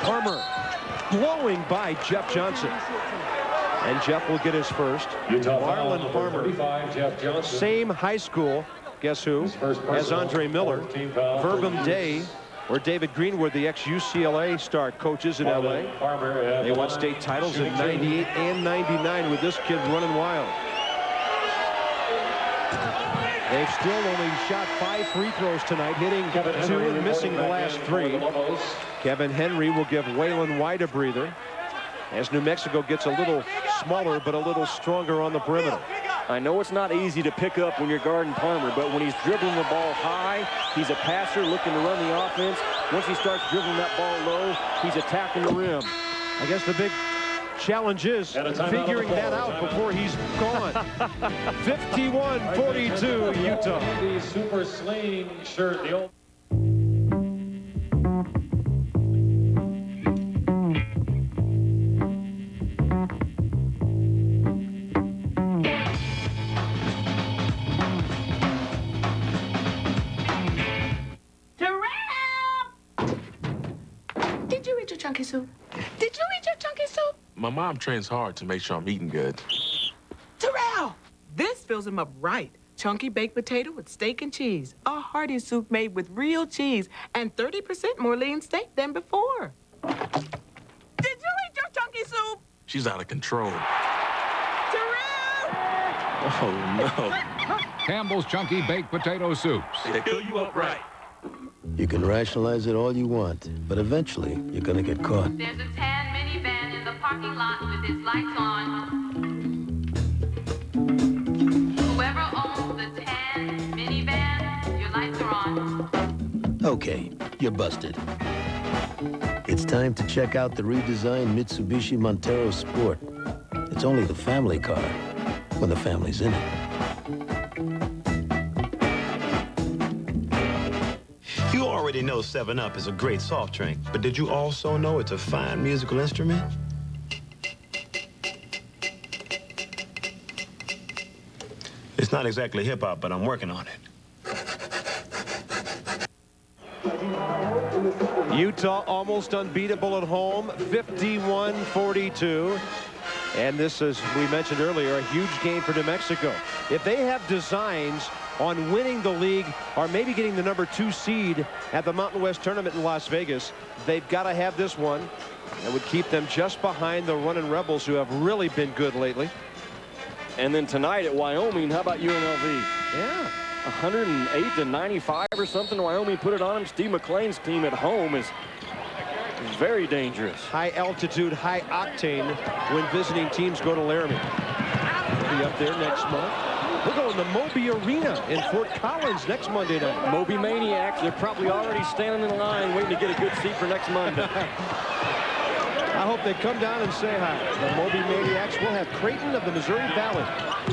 Farmer blowing by Jeff Johnson. And Jeff will get his first. Marlon Farmer, same high school, guess who, as Andre Miller. Verbum Day, where David Greenwood, the ex-UCLA star, coaches in LA. They won state titles in 98 and 99 with this kid running wild. They've still only shot 5 free throws tonight, hitting 2 and missing the last 3. Kevin Henry will give Waylon White a breather as New Mexico gets a little smaller but a little stronger on the perimeter. I know it's not easy to pick up when you're guarding Palmer, but when he's dribbling the ball high, he's a passer looking to run the offense. Once he starts dribbling that ball low, he's attacking the rim. I guess the big challenge is figuring that out before he's gone. 51-42 Utah. The super sling shirt, the old. Did you eat your chunky soup? Did you eat your chunky soup? My mom trains hard to make sure I'm eating good. Terrell! This fills him up right. Chunky baked potato with steak and cheese. A hearty soup made with real cheese and 30% more lean steak than before. Did you eat your chunky soup? She's out of control. Terrell! Oh, no. Campbell's Chunky Baked Potato Soups. They fill you up right. You can rationalize it all you want, but eventually you're gonna get caught. There's a tan minivan in the parking lot with its lights on. Whoever owns the tan minivan, your lights are on. Okay, you're busted. It's time to check out the redesigned Mitsubishi Montero Sport. It's only the family car when the family's in it. You already know 7-Up is a great soft drink, but did you also know it's a fine musical instrument? It's not exactly hip-hop, but I'm working on it. Utah almost unbeatable at home, 51-42. And this, as we mentioned earlier, a huge game for New Mexico. If they have designs on winning the league or maybe getting the #2 seed at the Mountain West Tournament in Las Vegas, they've got to have this one. That would keep them just behind the running Rebels, who have really been good lately. And then tonight at Wyoming, how about UNLV? Yeah. 108-95 or something. Wyoming put it on them. Steve McLean's team at home is very dangerous. High altitude, high octane when visiting teams go to Laramie. We'll be up there next month. We're going to Moby Arena in Fort Collins next Monday night. Moby Maniacs, they're probably already standing in line waiting to get a good seat for next Monday. I hope they come down and say hi. The Moby Maniacs will have Creighton of the Missouri Valley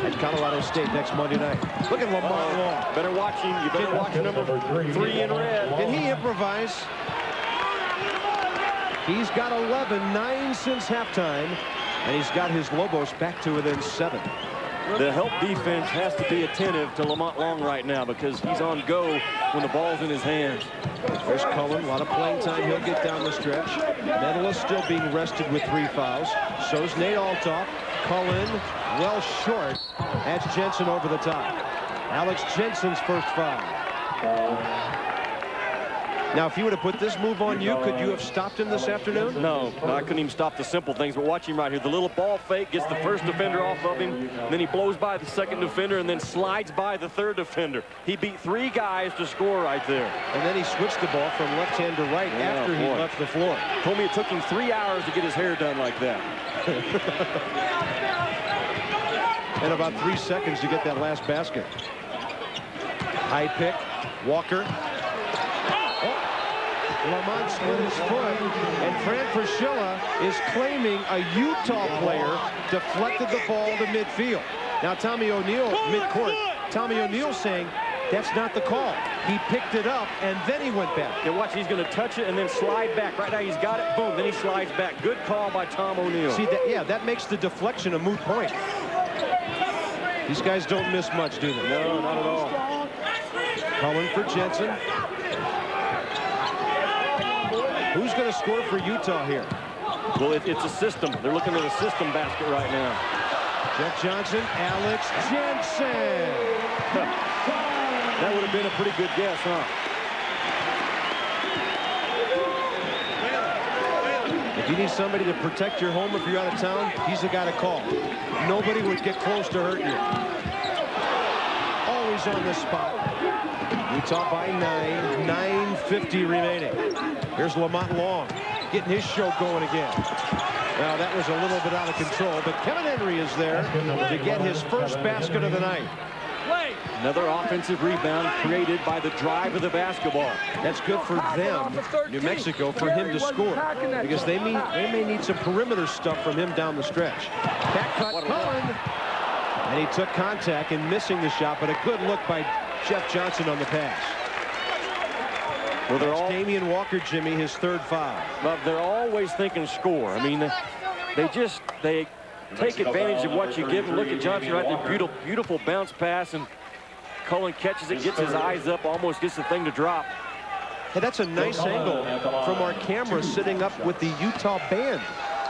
at Colorado State next Monday night. Look at Lamont Long. Better watch him. You better watch number 3 in red. Can he improvise? He's got 11, 9 since halftime, and he's got his Lobos back to within 7. The help defense has to be attentive to Lamont Long right now because he's on go when the ball's in his hands. There's Cullen, a lot of playing time. He'll get down the stretch. Medalist still being rested with 3 fouls. So's Nate Altoff. Cullen well short. That's Jensen over the top. Alex Jensen's first foul. Now, if you would have put this move on you, could you have stopped him this afternoon? No, I couldn't even stop the simple things. But watch him right here. The little ball fake gets the first defender off of him. Then he blows by the second defender and then slides by the third defender. He beat 3 guys to score right there. And then he switched the ball from left hand to right after he left the floor. Told me it took him 3 hours to get his hair done like that. And about 3 seconds to get that last basket. High pick. Walker. Lamont split his foot, and Fran Fraschilla is claiming a Utah player deflected the ball to midfield. Now Tommy O'Neill, midcourt, Tommy O'Neill saying that's not the call. He picked it up, and then he went back. And watch, he's going to touch it and then slide back. Right now he's got it, boom, then he slides back. Good call by Tom O'Neill. See, that makes the deflection a moot point. These guys don't miss much, do they? No, not at all. Cullen for Jensen. Who's going to score for Utah here? Well, it's a system. They're looking at a system basket right now. Jeff Johnson, Alex Jensen. That would have been a pretty good guess, huh? If you need somebody to protect your home if you're out of town, he's the guy to call. Nobody would get close to hurting you. Always on the spot. Utah by 9, 9:50 remaining. Here's Lamont Long getting his show going again. Now that was a little bit out of control, but Kevin Henry is there to get his first basket of the night. Another offensive rebound created by the drive of the basketball. That's good for them, New Mexico, for him to score, because they may need some perimeter stuff from him down the stretch. Back cut, Cullen, and he took contact and missing the shot, but a good look by Jeff Johnson on the pass. Well, Damian Walker, Jimmy, his 3rd foul. But they're always thinking score. I mean, they take advantage of what you give them. Look at Johnson right there. Beautiful bounce pass, and Cullen catches it, gets his eyes up, almost gets the thing to drop. Hey, that's a nice angle from our camera sitting up with the Utah band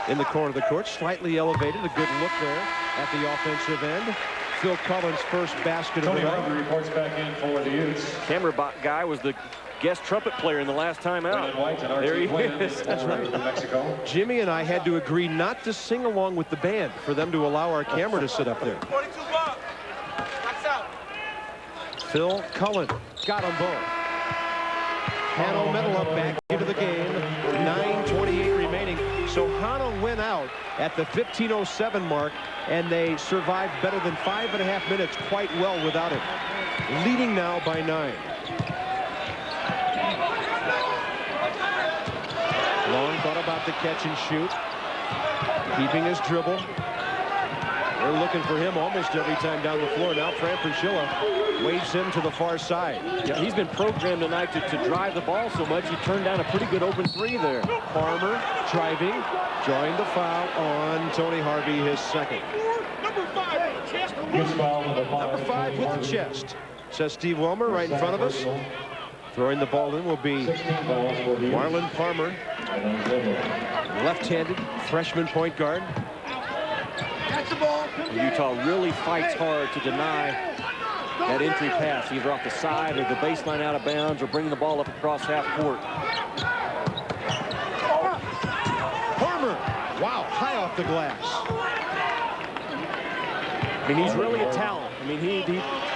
in the corner of the court, slightly elevated. A good look there at the offensive end. Phil Cullen's first basket of the night. Reports back in for the Utes. Camera guy was the guest trumpet player in the last time out. There he is. That's right. Jimmy and I had to agree not to sing along with the band for them to allow our camera to sit up there. Phil Cullen got them both. Hanno Medela back into the game. 9:28 remaining. So Hanno went out at the 15:07 mark, and they survived better than 5.5 minutes quite well without it. Leading now by 9. Long thought about the catch and shoot. Keeping his dribble. They're looking for him almost every time down the floor. Now Fran Fraschilla waves him to the far side. Yeah, he's been programmed tonight to drive the ball so much. He turned down a pretty good open 3 there. Farmer driving, drawing the foul on Tony Harvey, his 2nd. Number 5 with the chest, says Steve Wilmer right in front of us. Throwing the ball in will be Marlon Palmer, left-handed freshman point guard. Utah really fights hard to deny that entry pass, either off the side or the baseline out of bounds or bringing the ball up across half court. Farmer. Wow, high off the glass. I mean, he's really a talent. I mean, he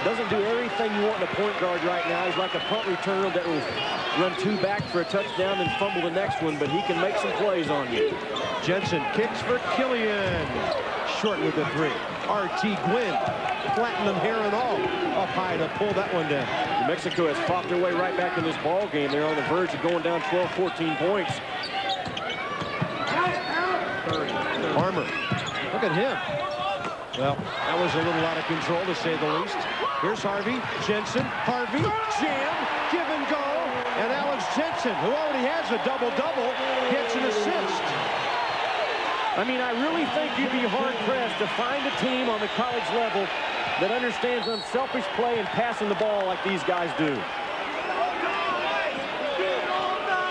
doesn't do everything you want in a point guard right now. He's like a punt returner that will run 2 back for a touchdown and fumble the next one, but he can make some plays on you. Jensen kicks for Killian. Short with the 3. R.T. Gwynn, platinum hair and all, up high to pull that one down. New Mexico has fought their way right back in this ball game. They're on the verge of going down 12, 14 points. Farmer, look at him. Well, that was a little out of control, to say the least. Here's Harvey, Jensen, Harvey, jam, give and go. And Alex Jensen, who already has a double-double, gets an assist. I mean, I really think you'd be hard-pressed to find a team on the college level that understands unselfish play and passing the ball like these guys do.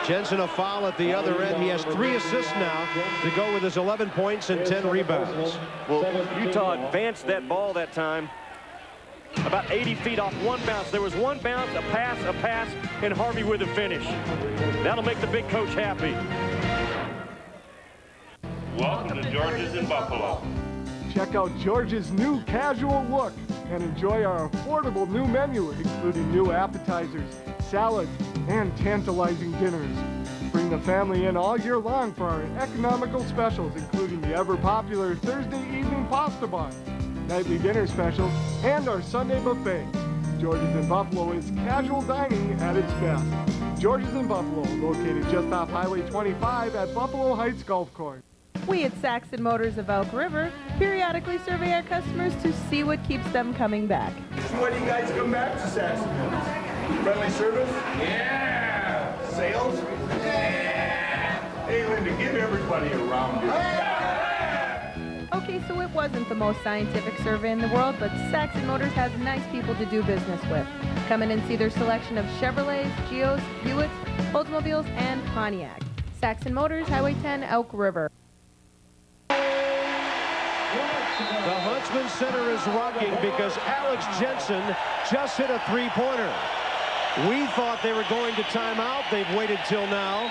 Jensen a foul at the other end. He has 3 assists now to go with his 11 points and 10 rebounds. Well, Utah advanced that ball that time about 80 feet off one bounce. There was one bounce, a pass, and Harvey with a finish. That'll make the big coach happy. Welcome to George's in Buffalo. Check out George's new casual look and enjoy our affordable new menu, including new appetizers, salads, and tantalizing dinners. Bring the family in all year long for our economical specials, including the ever-popular Thursday evening pasta bar, nightly dinner specials, and our Sunday buffet. George's in Buffalo is casual dining at its best. George's in Buffalo, located just off Highway 25 at Buffalo Heights Golf Course. We at Saxon Motors of Elk River periodically survey our customers to see what keeps them coming back. Why do you guys come back to Saxon? Friendly service? Yeah! Sales? Yeah! Hey, Linda, give everybody a round of Okay, so it wasn't the most scientific survey in the world, but Saxon Motors has nice people to do business with. Come in and see their selection of Chevrolets, Geos, Buicks, Oldsmobiles, and Pontiac. Saxon Motors, Highway 10, Elk River. The Huntsman Center is rocking because Alex Jensen just hit a 3-pointer. We thought they were going to timeout. They've waited till now.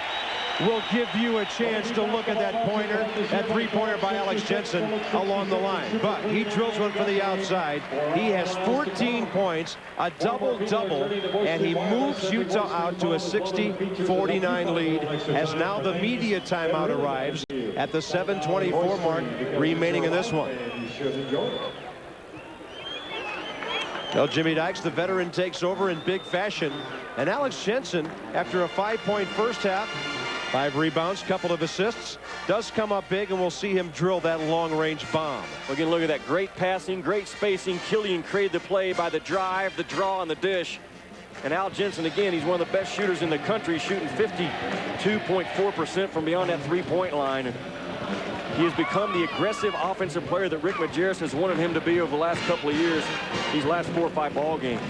We'll give you a chance to look at that pointer, that 3-pointer by Alex Jensen along the line. But he drills one for the outside. He has 14 points, a double-double, and he moves Utah out to a 60-49 lead as now the media timeout arrives at the 7:24 mark remaining in this one. Well, Jimmy Dykes, the veteran, takes over in big fashion. And Alex Jensen, after a 5-point first half, 5 rebounds, couple of assists, does come up big, and we'll see him drill that long-range bomb. Again, look at that. Great passing, great spacing. Killian created the play by the drive, the draw, and the dish. And Al Jensen, again, he's one of the best shooters in the country, shooting 52.4% from beyond that 3-point line. He has become the aggressive offensive player that Rick Majerus has wanted him to be over the last couple of years, these last 4 or 5 ball games.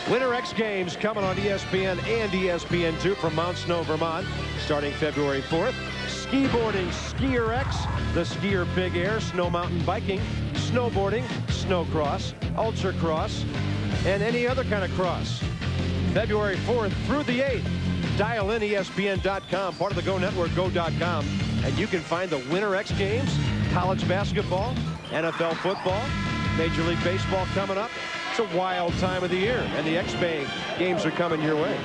Winter X Games coming on ESPN and ESPN2 from Mount Snow, Vermont, starting February 4th. Ski boarding, Skier X, the Skier Big Air, snow mountain biking, snowboarding, snowcross, ultra cross, and any other kind of cross. February 4th through the 8th. Dial in ESPN.com, part of the Go Network, go.com, and you can find the Winter X Games, college basketball, NFL football, Major League Baseball coming up. It's a wild time of the year, and the X-Bay games are coming your way.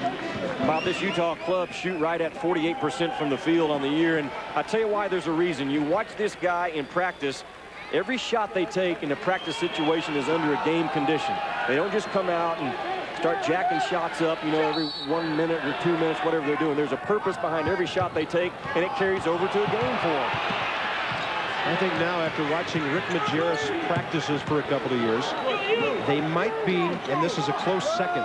Bob, this Utah club shoot right at 48% from the field on the year, and I tell you why there's a reason. You watch this guy in practice. Every shot they take in a practice situation is under a game condition. They don't just come out and start jacking shots up, you know, every 1 minute or 2 minutes, whatever they're doing. There's a purpose behind every shot they take, and it carries over to a game for them. I think now, after watching Rick Majerus practices for a couple of years, they might be, and this is a close second,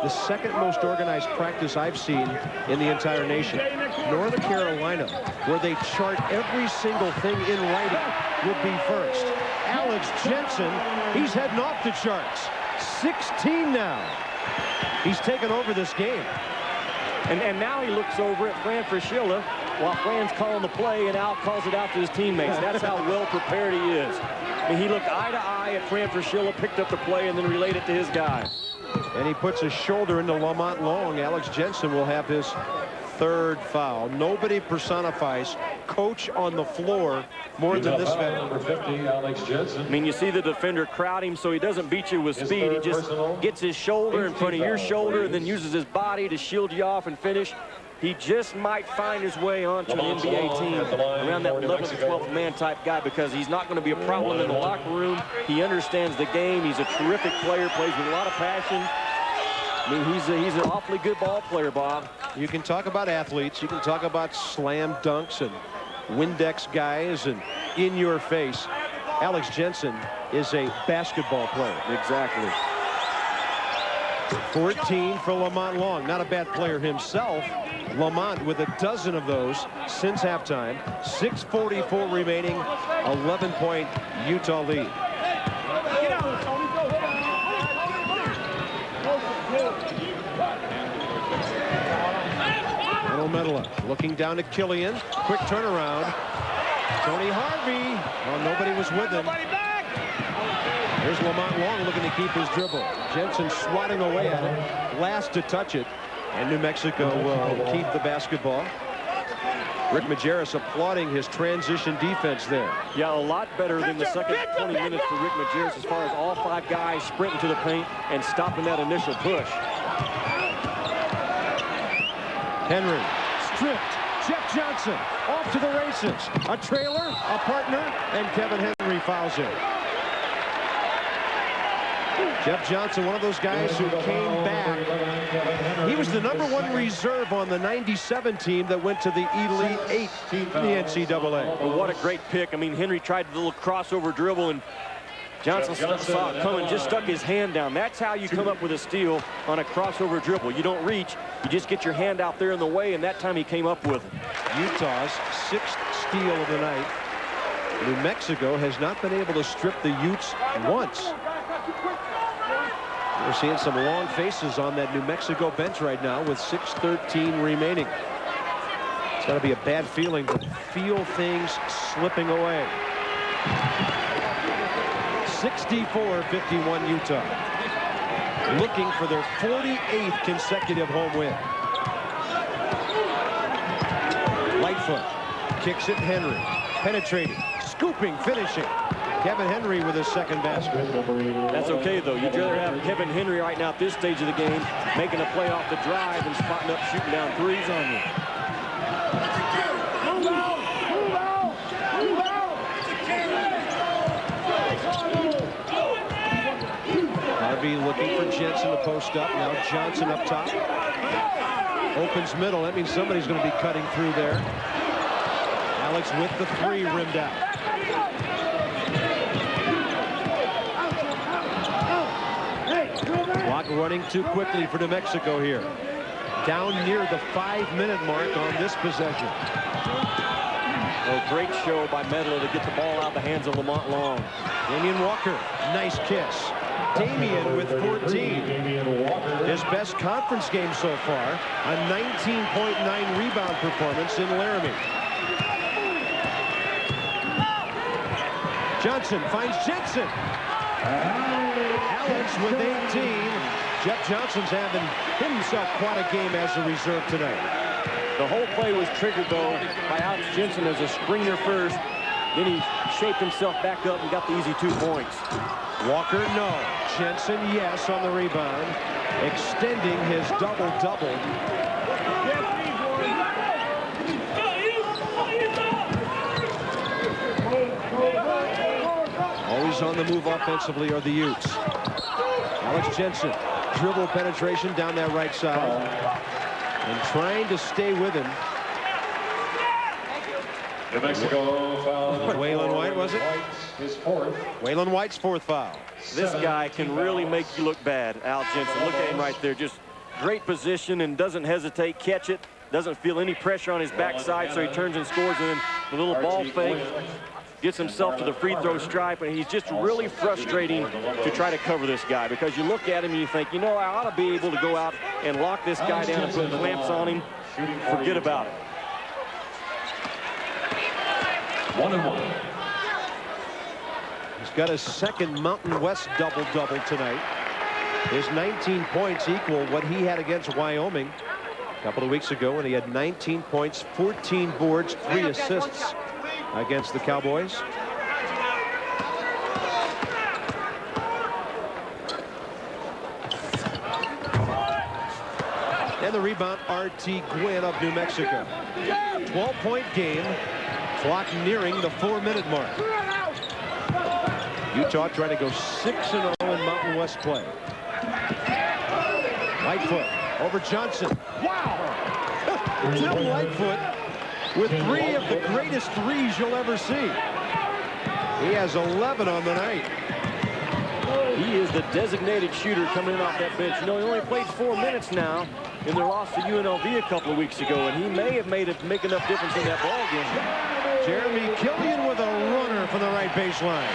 the second most organized practice I've seen in the entire nation. North Carolina, where they chart every single thing in writing, would be first. Alex Jensen, he's heading off the charts. 16 now. He's taken over this game. And now he looks over at Fran Fraschilla, while Fran's calling the play, and Al calls it out to his teammates. That's how well prepared he is. I mean, he looked eye to eye at Fran Fraschilla, picked up the play, and then relayed it to his guy. And he puts a shoulder into Lamont Long. Alex Jensen will have his third foul. Nobody personifies coach on the floor more than this veteran. I mean, you see the defender crowd him so he doesn't beat you with speed. He just gets his shoulder in front of your shoulder and then uses his body to shield you off and finish. He just might find his way onto an NBA team around that 11th or 12th man type guy, because he's not going to be a problem in the locker room. He understands the game. He's a terrific player, plays with a lot of passion. I mean, he's an awfully good ball player, Bob. You can talk about athletes. You can talk about slam dunks and Windex guys and in your face. Alex Jensen is a basketball player. Exactly. 14 for Lamont Long. Not a bad player himself. Lamont with a dozen of those since halftime. 6:44 remaining. 11-point Utah lead. Medela looking down at Killian. Quick turnaround. Tony Harvey. Well, nobody was with him. There's Lamont Long looking to keep his dribble. Jensen swatting away at it. Last to touch it. And New Mexico will keep the basketball. Rick Majerus applauding his transition defense there. Yeah, a lot better than the second 20 minutes for Rick Majerus as far as all 5 guys sprinting to the paint and stopping that initial push. Henry stripped. Jeff Johnson off to the races. A trailer, a partner, and Kevin Henry fouls him. Jeff Johnson, one of those guys who came back. He was the #1 reserve on the '97 team that went to the Elite 8 in the NCAA. Well, what a great pick. I mean, Henry tried the little crossover dribble, and Johnson saw it coming, just stuck his hand down. That's how you come up with a steal on a crossover dribble. You don't reach, you just get your hand out there in the way, and that time he came up with it. Utah's 6th steal of the night. New Mexico has not been able to strip the Utes once. We're seeing some long faces on that New Mexico bench right now with 6:13 remaining. It's got to be a bad feeling to feel things slipping away. 64-51 Utah. Looking for their 48th consecutive home win. Lightfoot kicks it. Henry penetrating, scooping, finishing. Kevin Henry with his second basket. That's okay, though. You'd rather have Kevin Henry right now at this stage of the game making a play off the drive and spotting up, shooting down threes on you. Harvey looking for Jensen to post up. Now Johnson up top. Opens middle. That means somebody's going to be cutting through there. Alex with the 3 rimmed out. Clock running too quickly for New Mexico here. Down near the 5-minute mark on this possession. A great show by Medela to get the ball out of the hands of Lamont Long. Damian Walker, nice kiss. Damian with 14. His best conference game so far. A 19.9 rebound performance in Laramie. Johnson finds Jensen. Alex with 18. Jeff Johnson's having himself quite a game as a reserve tonight. The whole play was triggered, though, by Alex Jensen as a screener first. Then he shaped himself back up and got the easy 2 points. Walker, no. Jensen, yes, on the rebound. Extending his double-double. Always on the move offensively are the Utes. Alex Jensen, dribble penetration down that right side. And trying to stay with him. New Mexico foul. Waylon White, was it? His 4th. Waylon White's 4th foul. This guy can really make you look bad, Al Jensen. Look at him right there. Just great position and doesn't hesitate. Catch it. Doesn't feel any pressure on his backside, so he turns and scores. And then the little ball fake. Gets himself to the free throw stripe, and he's just really frustrating to try to cover this guy, because you look at him and you think, you know, I ought to be able to go out and lock this guy down and put clamps on him. Forget about it. 1-1. He's got his second Mountain West double-double tonight. His 19 points equal what he had against Wyoming a couple of weeks ago, and he had 19 points, 14 boards, 3 assists against the Cowboys. And the rebound, R.T. Gwynn of New Mexico. 12-point game. Clock nearing the 4-minute mark. Utah trying to go 6-0 in Mountain West play. Lightfoot over Johnson. Wow! Tim Lightfoot with 3 of the greatest threes you'll ever see. He has 11 on the night. He is the designated shooter coming in off that bench. You know, he only played 4 minutes now in the loss to UNLV a couple of weeks ago, and he may have make enough difference in that ball game. Jeremy Killian with a runner from the right baseline.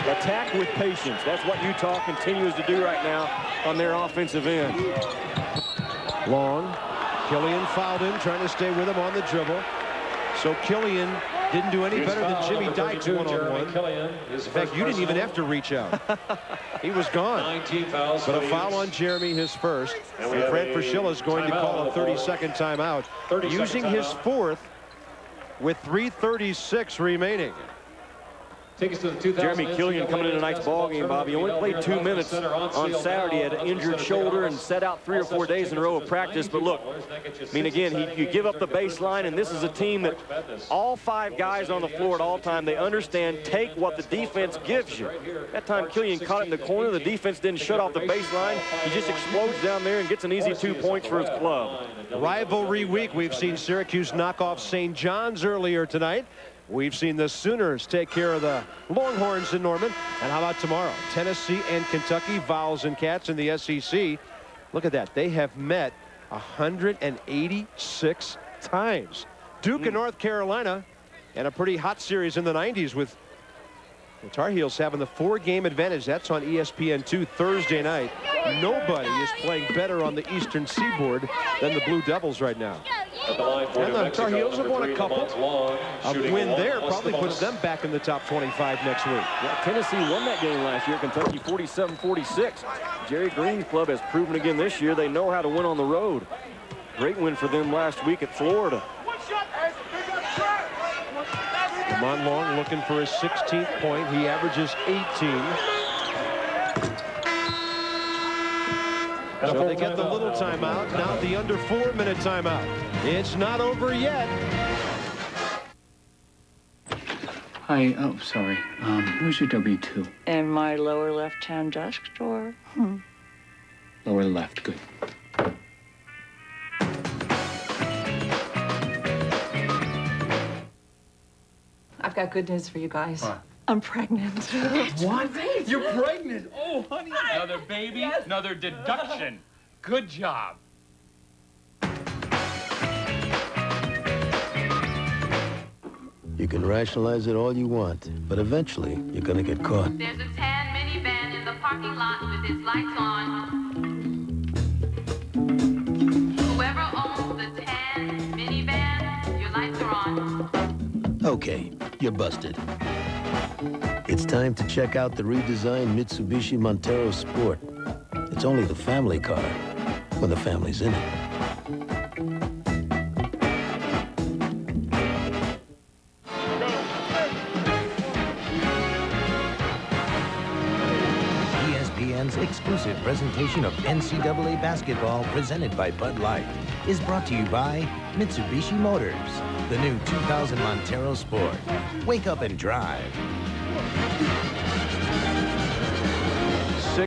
Attack with patience. That's what Utah continues to do right now on their offensive end. Long. Killian fouled him, trying to stay with him on the dribble. So Killian didn't do any better than Jimmy Dykes one-on-one. In fact, you didn't even have to reach out. He was gone. But a foul on Jeremy, his first. And Fred Fraschilla is going to call a 30-second timeout, using his fourth with 3:36 remaining. Jeremy Killian coming in tonight's ball game, Bobby. He only played 2 minutes on Saturday. Had an injured shoulder and set out 3 or 4 days in a row of practice. But look, I mean, again, you give up the baseline, and this is a team that all 5 guys on the floor at all time, they understand, take what the defense gives you. That time Killian caught it in the corner. The defense didn't shut off the baseline. He just explodes down there and gets an easy 2 points for his club. Rivalry week. We've seen Syracuse knock off St. John's earlier tonight. We've seen the Sooners take care of the Longhorns in Norman. And how about tomorrow? Tennessee and Kentucky, Vols and Cats in the SEC. Look at that. They have met 186 times. Duke and North Carolina, and a pretty hot series in the 90s with the Tar Heels having the 4-game advantage. That's on ESPN2 Thursday night. Nobody is playing better on the Eastern Seaboard than the Blue Devils right now. And the Tar Heels have won a couple. A win there probably puts them back in the top 25 next week. Yeah, Tennessee won that game last year. Kentucky 47-46. Jerry Green's club has proven again this year they know how to win on the road. Great win for them last week at Florida. Lamont Long looking for his 16th point. He averages 18. So they get the little timeout. Now the under 4-minute timeout. It's not over yet. Hi, oh, sorry. Where's your W-2? In my lower left-hand desk drawer. Lower left, good. I've got good news for you guys. What? I'm pregnant. What? You're pregnant? Oh, honey. Another baby? Yes. Another deduction. Good job. You can rationalize it all you want, but eventually you're gonna get caught. There's a tan minivan in the parking lot with its lights on. Whoever owns the tan minivan, your lights are on. Okay, you're busted. It's time to check out the redesigned Mitsubishi Montero Sport. It's only the family car when the family's in it. ESPN's exclusive presentation of NCAA basketball presented by Bud Light is brought to you by Mitsubishi Motors, the new 2000 Montero Sport. Wake up and drive.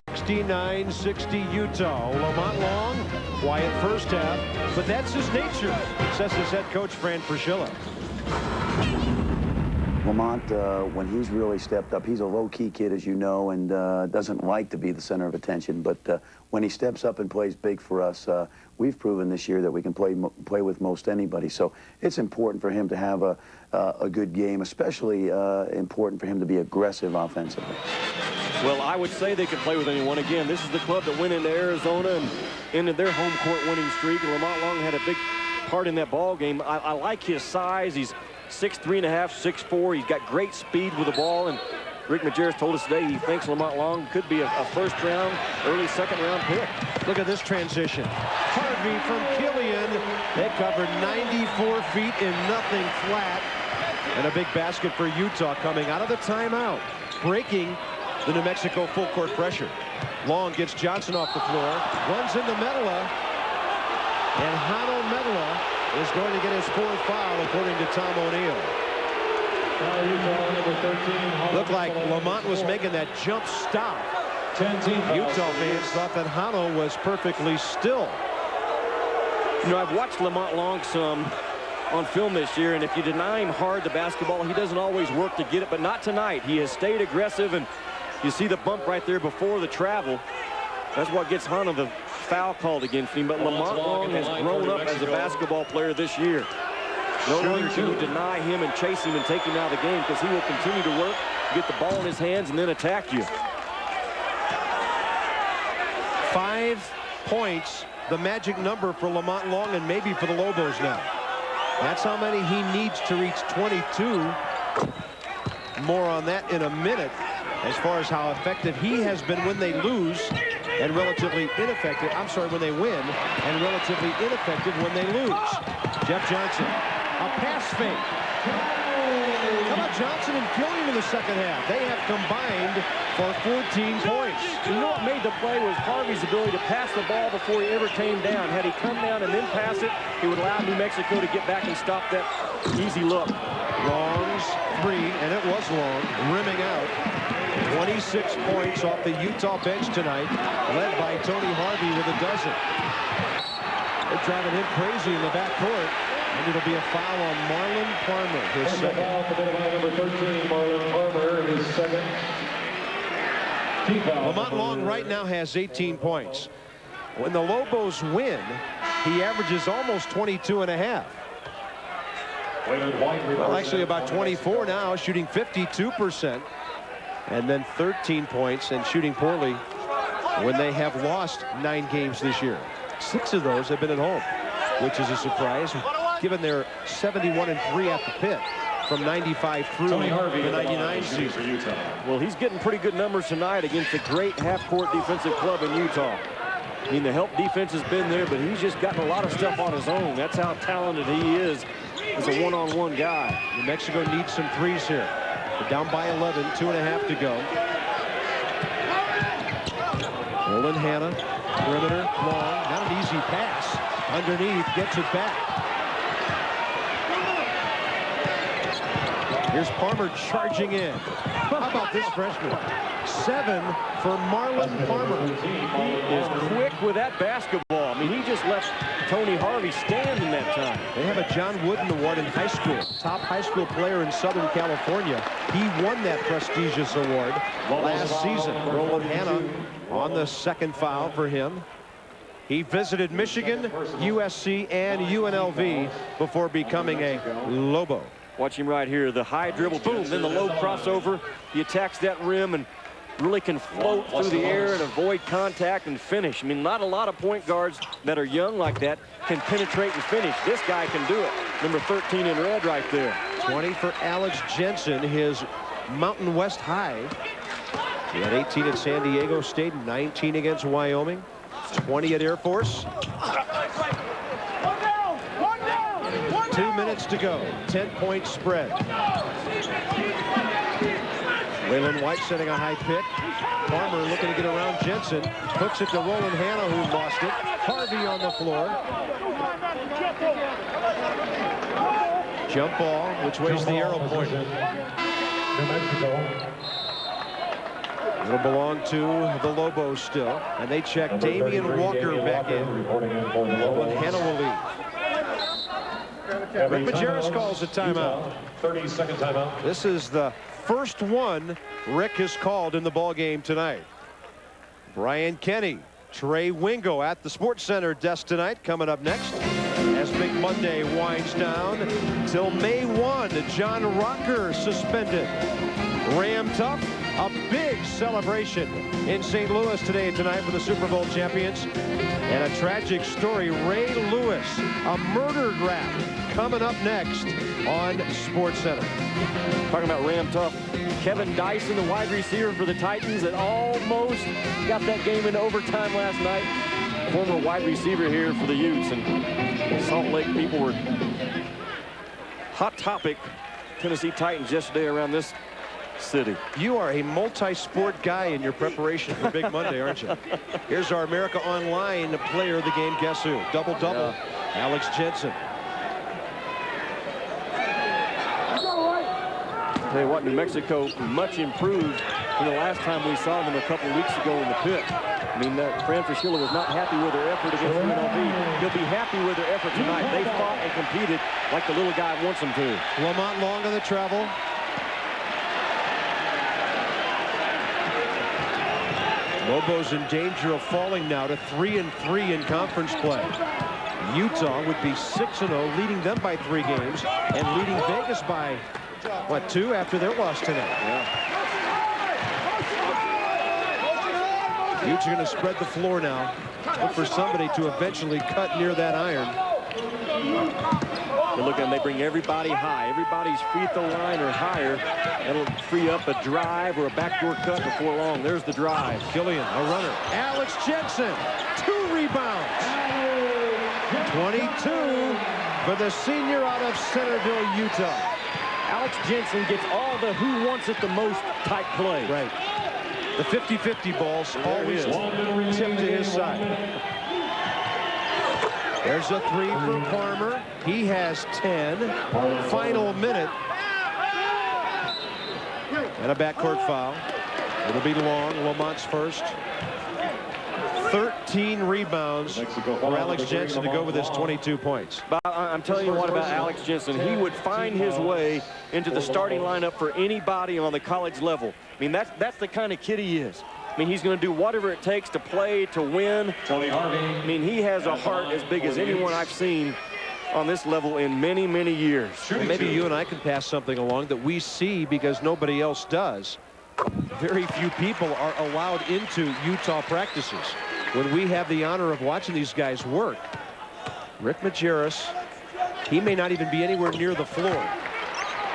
69-60 Utah. Lamont Long, quiet first half, but that's his nature, says his head coach, Fran Fraschilla. Lamont, when he's really stepped up, he's a low-key kid, as you know, and doesn't like to be the center of attention. But when he steps up and plays big for us, we've proven this year that we can play with most anybody. So it's important for him to have a good game, especially important for him to be aggressive offensively. Well, I would say they could play with anyone. Again, this is the club that went into Arizona and ended their home court winning streak. And Lamont Long had a big part in that ball game. I like his size. He's 6'3.5", 6'4". He's got great speed with the ball, and Rick Majerus told us today he thinks Lamont Long could be a first-round, early second-round pick. Look at this transition. Harvey from Killian. They covered 94 feet in nothing flat. And a big basket for Utah coming out of the timeout, breaking the New Mexico full court pressure. Long gets Johnson off the floor, runs into Medela, and Hano Medela is going to get his fourth foul, according to Tom O'Neill. Looked like Lamont was making that jump stop. Utah fans thought that Hano was perfectly still. You know, I've watched Lamont Long some on film this year, and if you deny him hard the basketball, he doesn't always work to get it, but not tonight. He has stayed aggressive, and you see the bump right there before the travel. That's what gets Hano the foul called against him, but Lamont Long has grown up as a basketball player this year. No longer can you deny him and chase him and take him out of the game, because he will continue to work, get the ball in his hands, and then attack you. 5 points, the magic number for Lamont Long and maybe for the Lobos now. That's how many he needs to reach 22. More on that in a minute, as far as how effective he has been when they lose and relatively ineffective. I'm sorry, when they win, and relatively ineffective when they lose. Jeff Johnson, a pass fake. How about Johnson and Killian in the second half? They have combined for 14 points. You know what made the play was Harvey's ability to pass the ball before he ever came down. Had he come down and then pass it, he would allow New Mexico to get back and stop that easy look. Long's three, and it was Long, rimming out. 26 points off the Utah bench tonight, led by Tony Harvey with a dozen. They're driving him crazy in the backcourt, and it'll be a foul on Marlon Farmer, his second. Number 13, Marlon Farmer, his second. Lamont Long right now has 18 points. When the Lobos win, he averages almost 22 and a half. Well, actually about 24 now, shooting 52%. And then 13 points and shooting poorly when they have lost 9 games this year. 6 of those have been at home, which is a surprise, given their 71-3 at the pit from 95 through the 99 season. Well, he's getting pretty good numbers tonight against a great half-court defensive club in Utah. I mean, the help defense has been there, but he's just gotten a lot of stuff on his own. That's how talented he is as a one-on-one guy. New Mexico needs some threes here. They're down by 11, 2.5 to go. Roland Hanna, perimeter, Long, not an easy pass. Underneath, gets it back. Here's Palmer charging in. How about this freshman? 7 for Marlon Palmer. He is quick with that basketball. I mean, he just left Tony Harvey standing that time. They have a John Wooden Award in high school. Top high school player in Southern California. He won that prestigious award last season. Roland Hanna on the second foul for him. He visited Michigan, USC, and UNLV before becoming a Lobo. Watch him right here. The high dribble, boom, then the low crossover. He attacks that rim and really can float through the air and avoid contact and finish. I mean, not a lot of point guards that are young like that can penetrate and finish. This guy can do it. Number 13 in red right there. 20 for Alex Jensen, his Mountain West high. He had 18 at San Diego State, 19 against Wyoming, 20 at Air Force. 2 minutes to go. 10-point spread. Waylon White setting a high pick. Farmer looking to get around Jensen. Hooks it to Roland Hanna, who lost it. Harvey on the floor. Jump ball. Which way's the arrow pointer? It'll belong to the Lobos still. And they check Damian Walker back in. Roland Hanna will leave. Rick Majerus calls a timeout. 30-second timeout. This is the first one Rick has called in the ball game tonight. Brian Kenny, Trey Wingo at the Sports Center desk tonight. Coming up next, as Big Monday winds down till May 1. John Rocker suspended. Ram Tough A big celebration in St. Louis tonight for the Super Bowl champions. And a tragic story, Ray Lewis, a murder rap, coming up next on SportsCenter. Talking about Ram tough, Kevin Dyson, the wide receiver for the Titans, that almost got that game into overtime last night. Former wide receiver here for the Utes, and Salt Lake people were hot topic. Tennessee Titans yesterday around this city. You are a multi-sport guy in your preparation for Big Monday, aren't you? Here's our America Online player of the game. Guess who? Double-double. Alex Jensen. Tell you what, New Mexico much improved from the last time we saw them a couple weeks ago in the pit. I mean, Fran Fraschilla was not happy with their effort against UNLV. He'll be happy with their effort tonight. They fought and competed like the little guy wants them to. Lamont Long on the travel. Lobos in danger of falling now to 3-3 in conference play. Utah would be 6-0, leading them by 3 games, and leading Vegas by, what, 2 after their loss tonight. Utes are going to spread the floor now. Look for somebody to eventually cut near that iron. But look, and they bring everybody high. Everybody's free throw line or higher. That'll free up a drive or a backdoor cut before long. There's the drive. Killian, a runner. Alex Jensen, 2 rebounds. 22 for the senior out of Centerville, Utah. Alex Jensen gets all the who wants it the most type play. Right. The 50-50 balls always tipped to his side. There's a 3 for Farmer. He has 10. Final minute. And a backcourt foul. It'll be Long, Lamont's first. 13 rebounds for Alex Jensen to go with his 22 points. But I'm telling you what about Alex Jensen. He would find his way into the starting lineup for anybody on the college level. I mean, that's the kind of kid he is. I mean, he's going to do whatever it takes to play, to win. I mean, he has a heart as big as anyone I've seen on this level in many, many years. And maybe you and I can pass something along that we see because nobody else does. Very few people are allowed into Utah practices. When we have the honor of watching these guys work, Rick Majerus, he may not even be anywhere near the floor.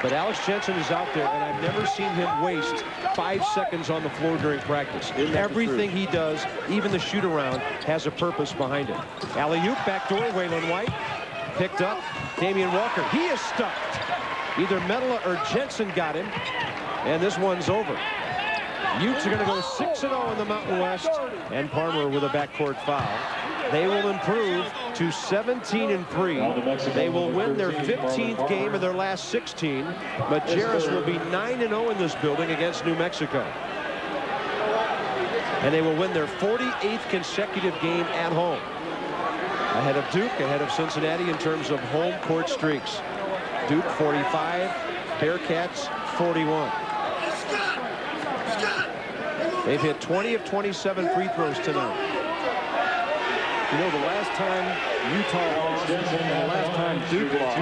But Alex Jensen is out there, and I've never seen him waste 5 seconds on the floor during practice. Everything he does, even the shoot-around, has a purpose behind it. Alley-oop, backdoor, Waylon White. Picked up, Damian Walker. He is stuffed. Either Medela or Jensen got him, and this one's over. Utes are going to go 6-0 in the Mountain West, and Palmer with a backcourt foul. They will improve to 17-3. They will win their 15th game of their last 16. Majerus will be 9-0 in this building against New Mexico. And they will win their 48th consecutive game at home. Ahead of Duke, ahead of Cincinnati in terms of home court streaks. Duke 45, Bearcats 41. They've hit 20 of 27 free throws tonight. You know, the last time Utah lost and the last time Duke lost,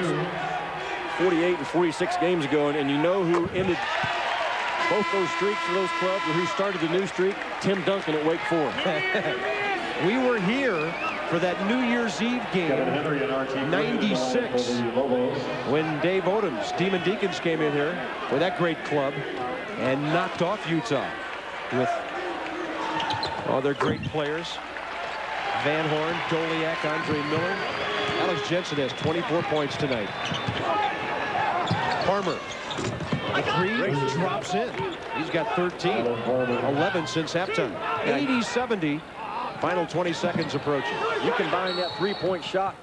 48 and 46 games ago, and you know who ended both those streaks for those clubs, or who started the new streak? Tim Duncan at Wake Forest. We were here for that New Year's Eve game, 96, when Dave Odom's Demon Deacons came in here with that great club and knocked off Utah with all their great players. Van Horn, Doliak, Andre Miller. Alex Jensen has 24 points tonight. Farmer, the 3 drops in. He's got 13, 11 since halftime. 80-70, final 20 seconds approaching. You combine that 3-point shot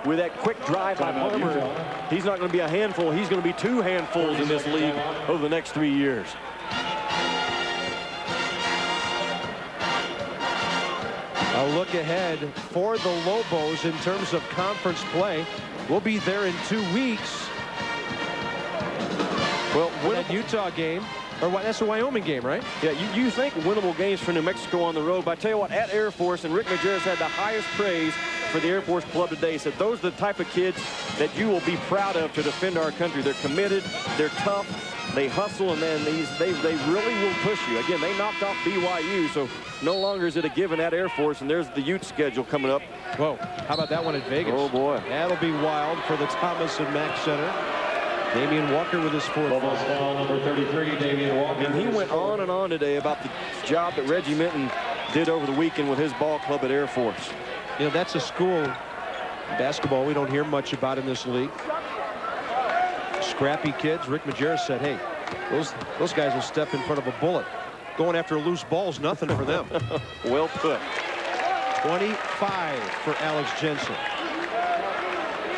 with that quick drive by Palmer. He's not going to be a handful. He's going to be 2 handfuls in this league over the next 3 years. A look ahead for the Lobos in terms of conference play. We'll be there in 2 weeks. Well, win that Utah game, or what? That's a Wyoming game, right? Yeah, you think winnable games for New Mexico on the road, but I tell you what, at Air Force, and Rick Majerus had the highest praise for the Air Force Club today. He said those are the type of kids that you will be proud of to defend our country. They're committed, they're tough, they hustle, and then they really will push you. Again, they knocked off BYU, so no longer is it a given at Air Force, and there's the Utes schedule coming up. Whoa, how about that one at Vegas? Oh, boy. That'll be wild for the Thomas and Mack Center. Damian Walker with his fourth Lobos foul number 33, Damian Walker. And he went on and on today about the job that Reggie Minton did over the weekend with his ball club at Air Force. You know, that's a school basketball we don't hear much about in this league. Scrappy kids. Rick Majerus said, hey, those guys will step in front of a bullet. Going after a loose ball is nothing for them. Well put. 25 for Alex Jensen.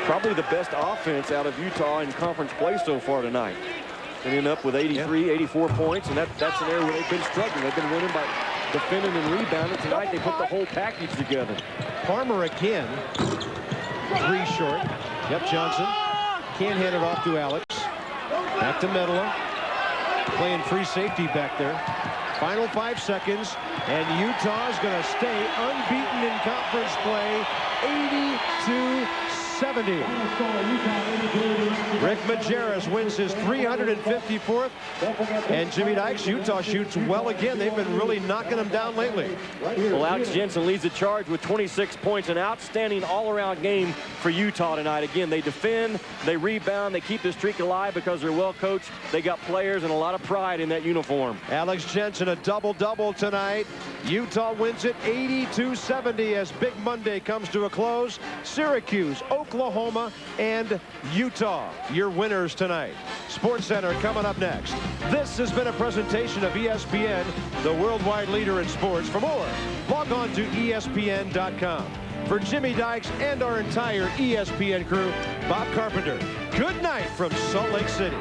Probably the best offense out of Utah in conference play so far tonight. Ending up with 83, 84 points, and that's an area where they've been struggling. They've been winning by defending and rebounding. Tonight they put the whole package together. Farmer again. 3 short. Yep, Johnson. Can't hand it off to Alex. Back to Medela. Playing free safety back there. Final 5 seconds, and Utah's going to stay unbeaten in conference play. 80-70. Rick Majerus wins his 354th, and Jimmy Dykes, Utah shoots well again. They've been really knocking them down lately. Well, Alex Jensen leads the charge with 26 points. An outstanding all-around game for Utah tonight. Again, they defend, they rebound, they keep the streak alive because they're well coached. They got players and a lot of pride in that uniform. Alex Jensen, a double-double tonight. Utah wins it 82-70 as Big Monday comes to a close. Syracuse, Oklahoma, and Utah, your winners tonight. Sports Center coming up next. This has been a presentation of ESPN, the worldwide leader in sports. For more, log on to ESPN.com. For Jimmy Dykes and our entire ESPN crew, Bob Carpenter, good night from Salt Lake City.